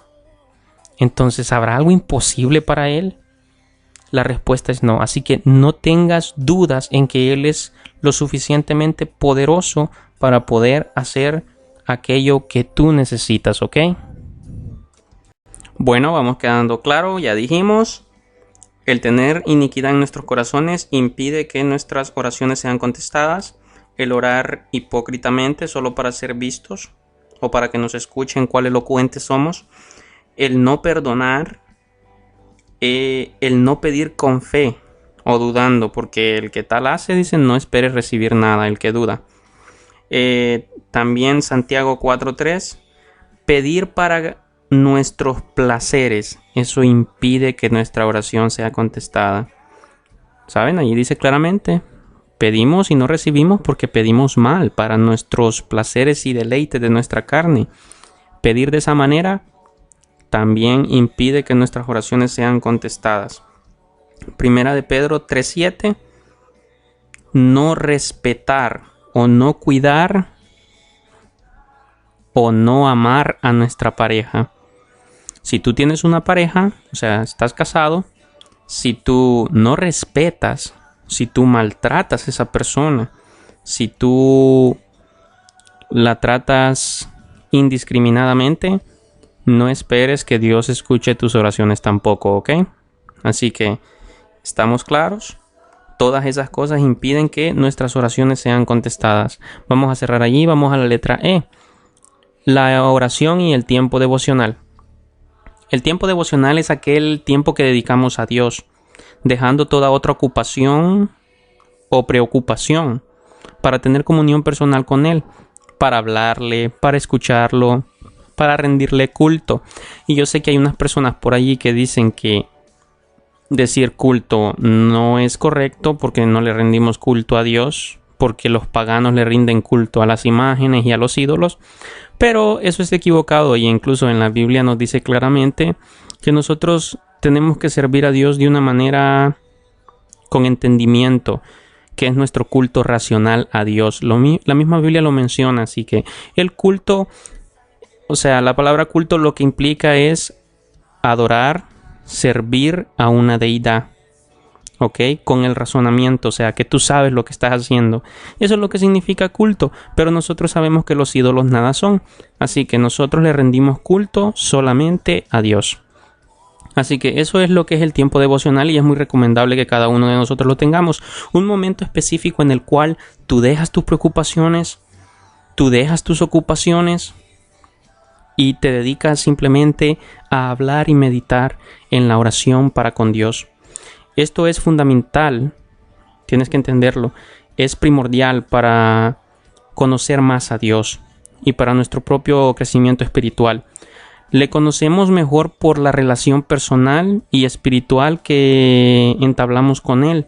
Speaker 1: Entonces, ¿habrá algo imposible para Él? La respuesta es no. Así que no tengas dudas en que Él es lo suficientemente poderoso para poder hacer aquello que tú necesitas, ¿ok? Bueno, vamos quedando claro, ya dijimos, el tener iniquidad en nuestros corazones impide que nuestras oraciones sean contestadas, el orar hipócritamente solo para ser vistos o para que nos escuchen cuál elocuentes somos, el no perdonar, el no pedir con fe o dudando, porque el que tal hace, dice, no espere recibir nada, el que duda. También Santiago 4:3, pedir para nuestros placeres, eso impide que nuestra oración sea contestada. ¿Saben? Allí dice claramente, pedimos y no recibimos porque pedimos mal para nuestros placeres y deleites de nuestra carne. Pedir de esa manera también impide que nuestras oraciones sean contestadas. Primera de Pedro 3:7, no respetar o no cuidar o no amar a nuestra pareja. Si tú tienes una pareja, o sea, estás casado, si tú no respetas, si tú maltratas a esa persona, si tú la tratas indiscriminadamente, no esperes que Dios escuche tus oraciones tampoco, ¿ok? Así que, ¿estamos claros? Todas esas cosas impiden que nuestras oraciones sean contestadas. Vamos a cerrar allí, vamos a la letra E. La oración y el tiempo devocional. El tiempo devocional es aquel tiempo que dedicamos a Dios, dejando toda otra ocupación o preocupación para tener comunión personal con Él, para hablarle, para escucharlo, para rendirle culto. Y yo sé que hay unas personas por allí que dicen que decir culto no es correcto porque no le rendimos culto a Dios, porque los paganos le rinden culto a las imágenes y a los ídolos, pero eso es equivocado y incluso en la Biblia nos dice claramente que nosotros tenemos que servir a Dios de una manera con entendimiento, que es nuestro culto racional a Dios. La misma Biblia lo menciona, así que el culto, o sea, la palabra culto lo que implica es adorar, servir a una deidad. ¿Ok? Con el razonamiento, o sea, que tú sabes lo que estás haciendo. Eso es lo que significa culto, pero nosotros sabemos que los ídolos nada son, así que nosotros le rendimos culto solamente a Dios. Así que eso es lo que es el tiempo devocional y es muy recomendable que cada uno de nosotros lo tengamos. Un momento específico en el cual tú dejas tus preocupaciones, tú dejas tus ocupaciones y te dedicas simplemente a hablar y meditar en la oración para con Dios. Esto es fundamental, tienes que entenderlo, es primordial para conocer más a Dios y para nuestro propio crecimiento espiritual. Le conocemos mejor por la relación personal y espiritual que entablamos con Él,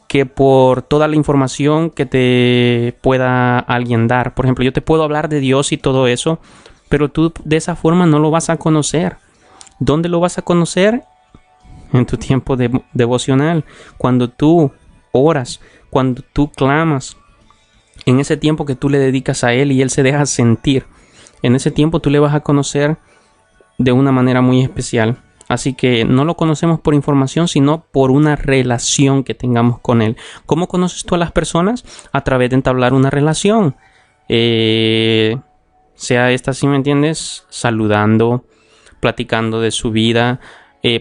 Speaker 1: que por toda la información que te pueda alguien dar. Por ejemplo, yo te puedo hablar de Dios y todo eso, pero tú de esa forma no lo vas a conocer. ¿Dónde lo vas a conocer? En tu tiempo devocional, cuando tú oras, cuando tú clamas, en ese tiempo que tú le dedicas a Él y Él se deja sentir, en ese tiempo tú le vas a conocer de una manera muy especial. Así que no lo conocemos por información, sino por una relación que tengamos con Él. ¿Cómo conoces tú a las personas? A través de entablar una relación. Sea esta, si me entiendes, saludando, platicando de su vida,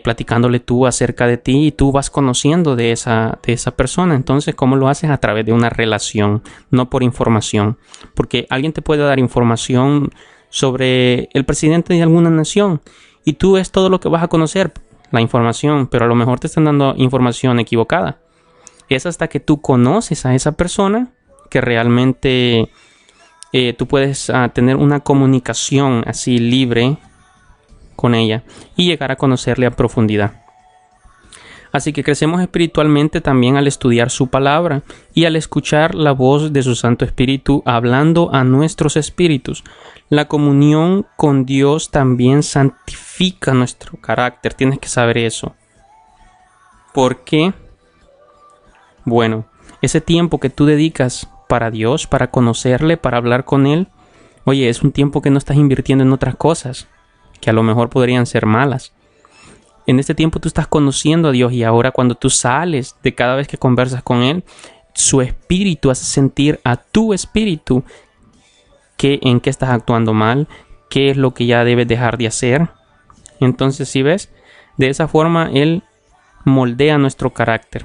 Speaker 1: platicándole tú acerca de ti y tú vas conociendo de esa persona. Entonces, ¿cómo lo haces? A través de una relación, no por información. Porque alguien te puede dar información sobre el presidente de alguna nación y tú es todo lo que vas a conocer, la información, pero a lo mejor te están dando información equivocada. Es hasta que tú conoces a esa persona que realmente tú puedes tener una comunicación así libre con ella y llegar a conocerle a profundidad. Así que crecemos espiritualmente también al estudiar su palabra y al escuchar la voz de su Santo Espíritu hablando a nuestros espíritus. La comunión con Dios también santifica nuestro carácter. Tienes que saber eso. ¿Por qué? Bueno, ese tiempo que tú dedicas para Dios, para conocerle, para hablar con Él, oye, es un tiempo que no estás invirtiendo en otras cosas que a lo mejor podrían ser malas. En este tiempo tú estás conociendo a Dios y ahora cuando tú sales de cada vez que conversas con Él, su espíritu hace sentir a tu espíritu en qué estás actuando mal, qué es lo que ya debes dejar de hacer. Entonces, si ves, de esa forma Él moldea nuestro carácter.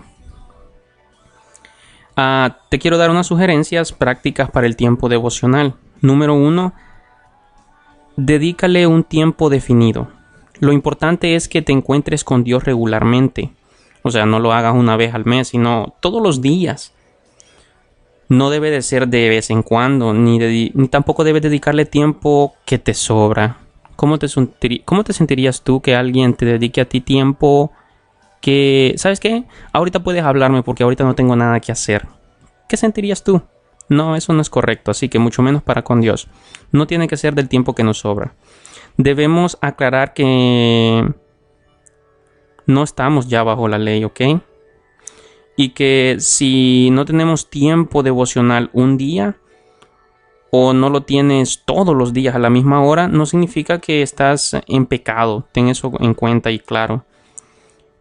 Speaker 1: Te quiero dar unas sugerencias prácticas para el tiempo devocional. Número 1. Dedícale un tiempo definido. Lo importante es que te encuentres con Dios regularmente. O sea, no lo hagas una vez al mes, sino todos los días. No debe de ser de vez en cuando, ni tampoco debes dedicarle tiempo que te sobra. ¿Cómo te sentirías tú que alguien te dedique a ti tiempo que, ¿sabes qué? Ahorita puedes hablarme porque ahorita no tengo nada que hacer. ¿Qué sentirías tú? No, eso no es correcto, así que mucho menos para con Dios. No tiene que ser del tiempo que nos sobra. Debemos aclarar que no estamos ya bajo la ley, ¿ok? Y que si no tenemos tiempo devocional un día o no lo tienes todos los días a la misma hora, no significa que estás en pecado. Ten eso en cuenta y claro.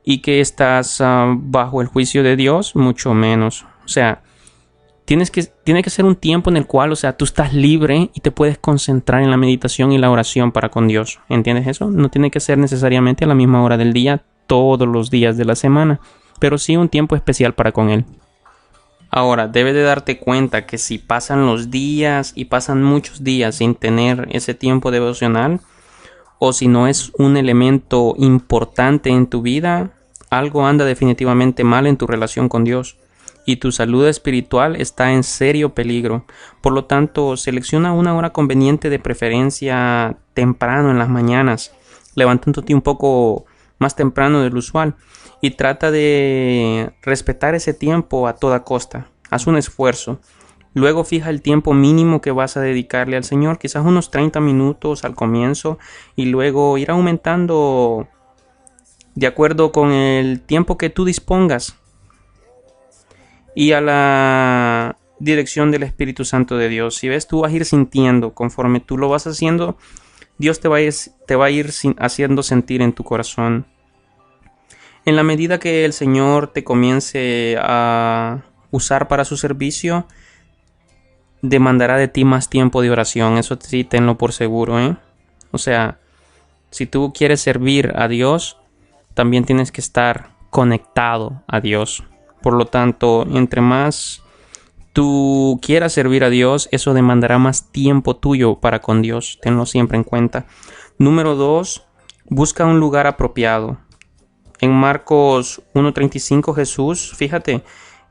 Speaker 1: Y que estás bajo el juicio de Dios, mucho menos. O sea, tiene que ser un tiempo en el cual, o sea, tú estás libre y te puedes concentrar en la meditación y la oración para con Dios. ¿Entiendes eso? No tiene que ser necesariamente a la misma hora del día, todos los días de la semana. pero sí un tiempo especial para con Él. Ahora, debes de darte cuenta que si pasan los días y pasan muchos días sin tener ese tiempo devocional, o si no es un elemento importante en tu vida, algo anda definitivamente mal en tu relación con Dios y tu salud espiritual está en serio peligro. Por lo tanto, selecciona una hora conveniente, de preferencia temprano en las mañanas, levantándote un poco más temprano del usual, y trata de respetar ese tiempo a toda costa. Haz un esfuerzo. Luego fija el tiempo mínimo que vas a dedicarle al Señor, quizás unos 30 minutos al comienzo, y luego ir aumentando de acuerdo con el tiempo que tú dispongas y a la dirección del Espíritu Santo de Dios. Si ves, tú vas a ir sintiendo conforme tú lo vas haciendo, Dios te va a ir haciendo sentir en tu corazón. En la medida que el Señor te comience a usar para su servicio, demandará de ti más tiempo de oración. Eso sí, tenlo por seguro, ¿eh? O sea, si tú quieres servir a Dios, también tienes que estar conectado a Dios. Por lo tanto, entre más tú quieras servir a Dios, eso demandará más tiempo tuyo para con Dios. Tenlo siempre en cuenta. Número 2, busca un lugar apropiado. En Marcos 1:35, Jesús, fíjate,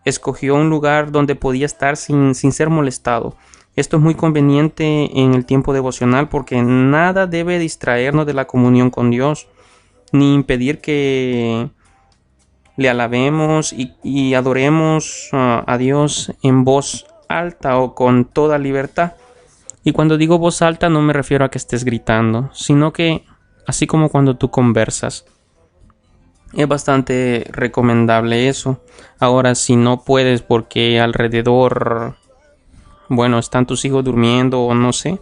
Speaker 1: escogió un lugar donde podía estar sin ser molestado. Esto es muy conveniente en el tiempo devocional porque nada debe distraernos de la comunión con Dios, ni impedir que le alabemos y adoremos a Dios en voz alta o con toda libertad. Y cuando digo voz alta no me refiero a que estés gritando, sino que así como cuando tú conversas. Es bastante recomendable eso. Ahora, si no puedes porque alrededor, bueno, están tus hijos durmiendo o no sé,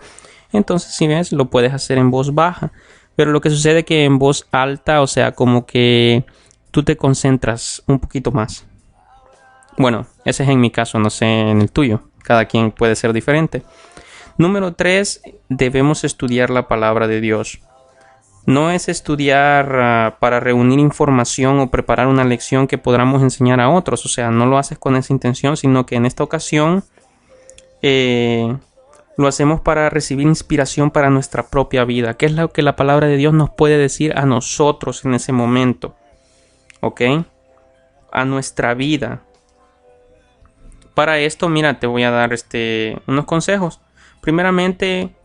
Speaker 1: entonces si ves, lo puedes hacer en voz baja. Pero lo que sucede es que en voz alta, o sea, como que tú te concentras un poquito más. Bueno, ese es en mi caso, no sé en el tuyo. Cada quien puede ser diferente. Número 3, debemos estudiar la palabra de Dios. No es estudiar para reunir información o preparar una lección que podamos enseñar a otros. O sea, no lo haces con esa intención, sino que en esta ocasión lo hacemos para recibir inspiración para nuestra propia vida. ¿Qué es lo que la palabra de Dios nos puede decir a nosotros en ese momento? ¿Ok? A nuestra vida. Para esto, mira, te voy a dar unos consejos. Primeramente,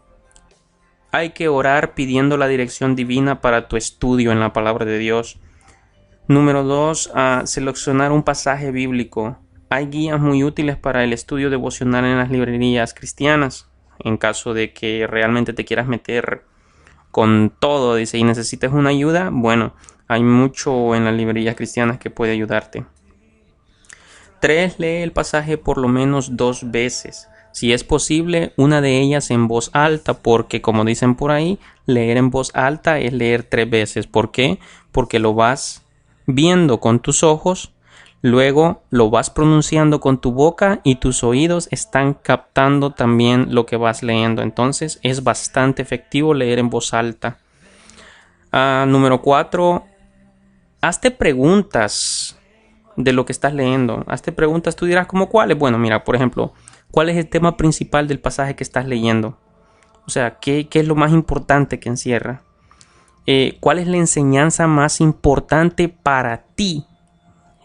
Speaker 1: hay que orar pidiendo la dirección divina para tu estudio en la palabra de Dios. Número 2, seleccionar un pasaje bíblico. Hay guías muy útiles para el estudio devocional en las librerías cristianas. En caso de que realmente te quieras meter con todo, dice, y necesites una ayuda, bueno, hay mucho en las librerías cristianas que puede ayudarte. 3, lee el pasaje por lo menos 2 veces. Si es posible, una de ellas en voz alta, porque como dicen por ahí, leer en voz alta es leer 3 veces. ¿Por qué? Porque lo vas viendo con tus ojos, luego lo vas pronunciando con tu boca y tus oídos están captando también lo que vas leyendo. Entonces es bastante efectivo leer en voz alta. Número 4, hazte preguntas de lo que estás leyendo. Hazte preguntas, tú dirás, ¿cómo cuáles? Bueno, mira, por ejemplo, ¿cuál es el tema principal del pasaje que estás leyendo? O sea, ¿qué es lo más importante que encierra? ¿Cuál es la enseñanza más importante para ti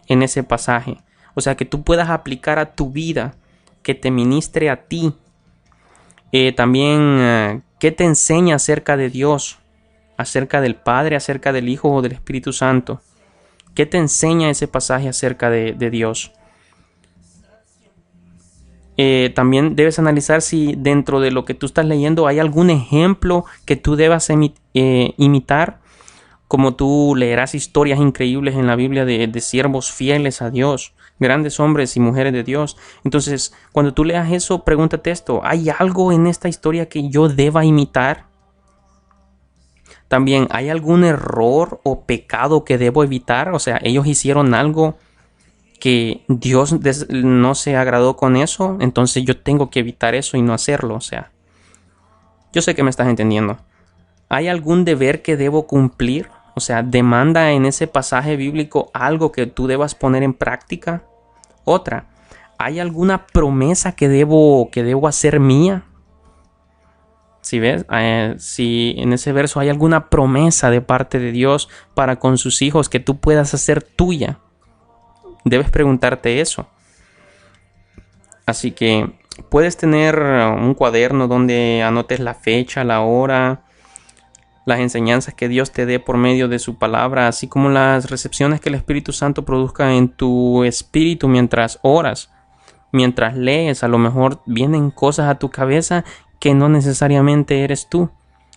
Speaker 1: en ese pasaje? O sea, que tú puedas aplicar a tu vida, que te ministre a ti. También, ¿qué te enseña acerca de Dios? Acerca del Padre, acerca del Hijo o del Espíritu Santo. ¿Qué te enseña ese pasaje acerca de Dios? También debes analizar si dentro de lo que tú estás leyendo hay algún ejemplo que tú debas imitar, como tú leerás historias increíbles en la Biblia de siervos fieles a Dios, grandes hombres y mujeres de Dios. Entonces, cuando tú leas eso, pregúntate esto: ¿hay algo en esta historia que yo deba imitar? También, ¿hay algún error o pecado que debo evitar? O sea, ellos hicieron algo que Dios no se agradó con eso, entonces yo tengo que evitar eso y no hacerlo. O sea, yo sé que me estás entendiendo. ¿Hay algún deber que debo cumplir? O sea, demanda en ese pasaje bíblico algo que tú debas poner en práctica. Otra, ¿hay alguna promesa que debo hacer mía? Si ves, si en ese verso hay alguna promesa de parte de Dios para con sus hijos que tú puedas hacer tuya, debes preguntarte eso. Así que puedes tener un cuaderno donde anotes la fecha, la hora, las enseñanzas que Dios te dé por medio de su palabra, así como las recepciones que el Espíritu Santo produzca en tu espíritu mientras oras, mientras lees. A lo mejor vienen cosas a tu cabeza que no necesariamente eres tú,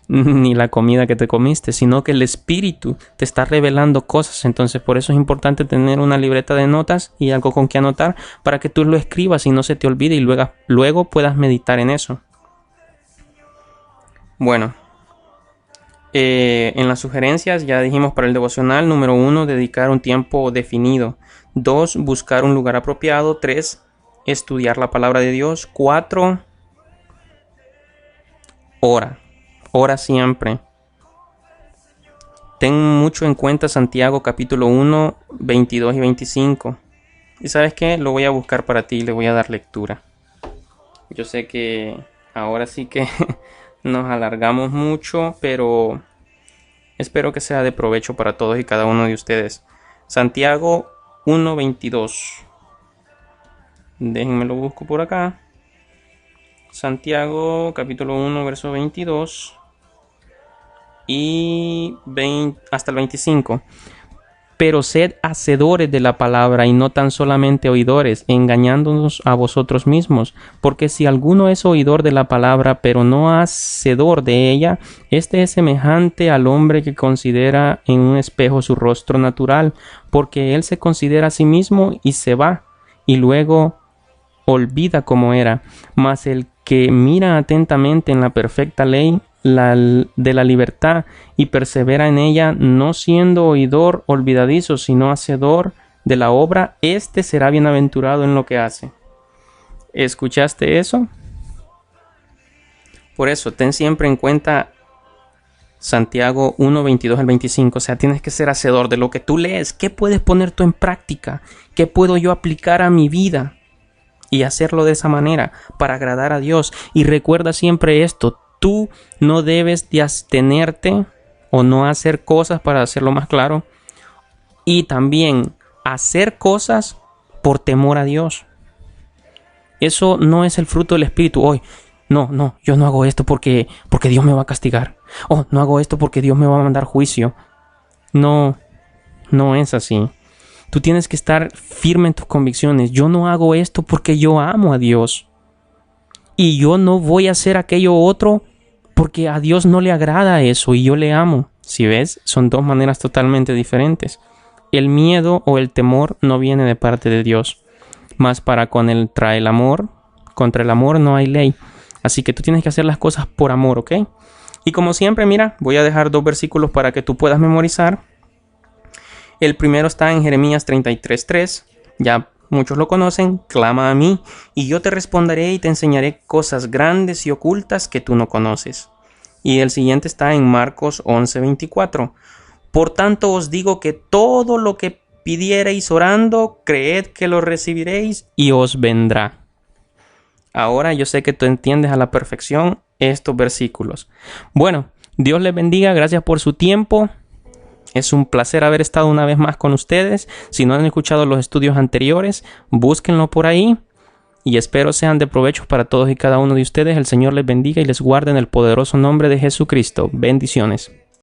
Speaker 1: ni la comida que te comiste, sino que el Espíritu te está revelando cosas. Entonces por eso es importante tener una libreta de notas y algo con que anotar para que tú lo escribas y no se te olvide y luego puedas meditar en eso. Bueno, en las sugerencias ya dijimos para el devocional: número 1, dedicar un tiempo definido. 2, buscar un lugar apropiado. 3, estudiar la palabra de Dios. 4, ora siempre. Ten mucho en cuenta Santiago capítulo 1, 22 y 25. ¿Y sabes qué? Lo voy a buscar para ti y le voy a dar lectura. Yo sé que ahora sí que nos alargamos mucho, pero espero que sea de provecho para todos y cada uno de ustedes. Santiago 1, 22. Déjenme lo busco por acá. Santiago capítulo 1 verso 22 y hasta el 25. Pero sed hacedores de la palabra y no tan solamente oidores, engañándonos a vosotros mismos. Porque si alguno es oidor de la palabra, pero no hacedor de ella, este es semejante al hombre que considera en un espejo su rostro natural, porque él se considera a sí mismo y se va, y luego olvida cómo era. Mas el que mira atentamente en la perfecta ley de la libertad y persevera en ella, no siendo oidor olvidadizo, sino hacedor de la obra, éste será bienaventurado en lo que hace. ¿Escuchaste eso? Por eso, ten siempre en cuenta Santiago 1, 22 al 25. O sea, tienes que ser hacedor de lo que tú lees. ¿Qué puedes poner tú en práctica? ¿Qué puedo yo aplicar a mi vida? Y hacerlo de esa manera para agradar a Dios. Y recuerda siempre esto: tú no debes de abstenerte o no hacer cosas, para hacerlo más claro, y también hacer cosas por temor a Dios. Eso no es el fruto del Espíritu. Hoy, no, yo no hago esto porque Dios me va a castigar. No hago esto porque Dios me va a mandar juicio. No es así. Tú tienes que estar firme en tus convicciones. Yo no hago esto porque yo amo a Dios. Y yo no voy a hacer aquello otro porque a Dios no le agrada eso y yo le amo. Si ves, son dos maneras totalmente diferentes. El miedo o el temor no viene de parte de Dios. Mas contra el amor no hay ley. Así que tú tienes que hacer las cosas por amor, ¿ok? Y como siempre, mira, voy a dejar 2 versículos para que tú puedas memorizar. El primero está en Jeremías 33:3. Ya muchos lo conocen. Clama a mí y yo te responderé y te enseñaré cosas grandes y ocultas que tú no conoces. Y el siguiente está en Marcos 11:24. Por tanto os digo que todo lo que pidiereis orando, creed que lo recibiréis y os vendrá. Ahora yo sé que tú entiendes a la perfección estos versículos. Bueno, Dios les bendiga. Gracias por su tiempo. Es un placer haber estado una vez más con ustedes. Si no han escuchado los estudios anteriores, búsquenlo por ahí. Y espero sean de provecho para todos y cada uno de ustedes. El Señor les bendiga y les guarde en el poderoso nombre de Jesucristo. Bendiciones.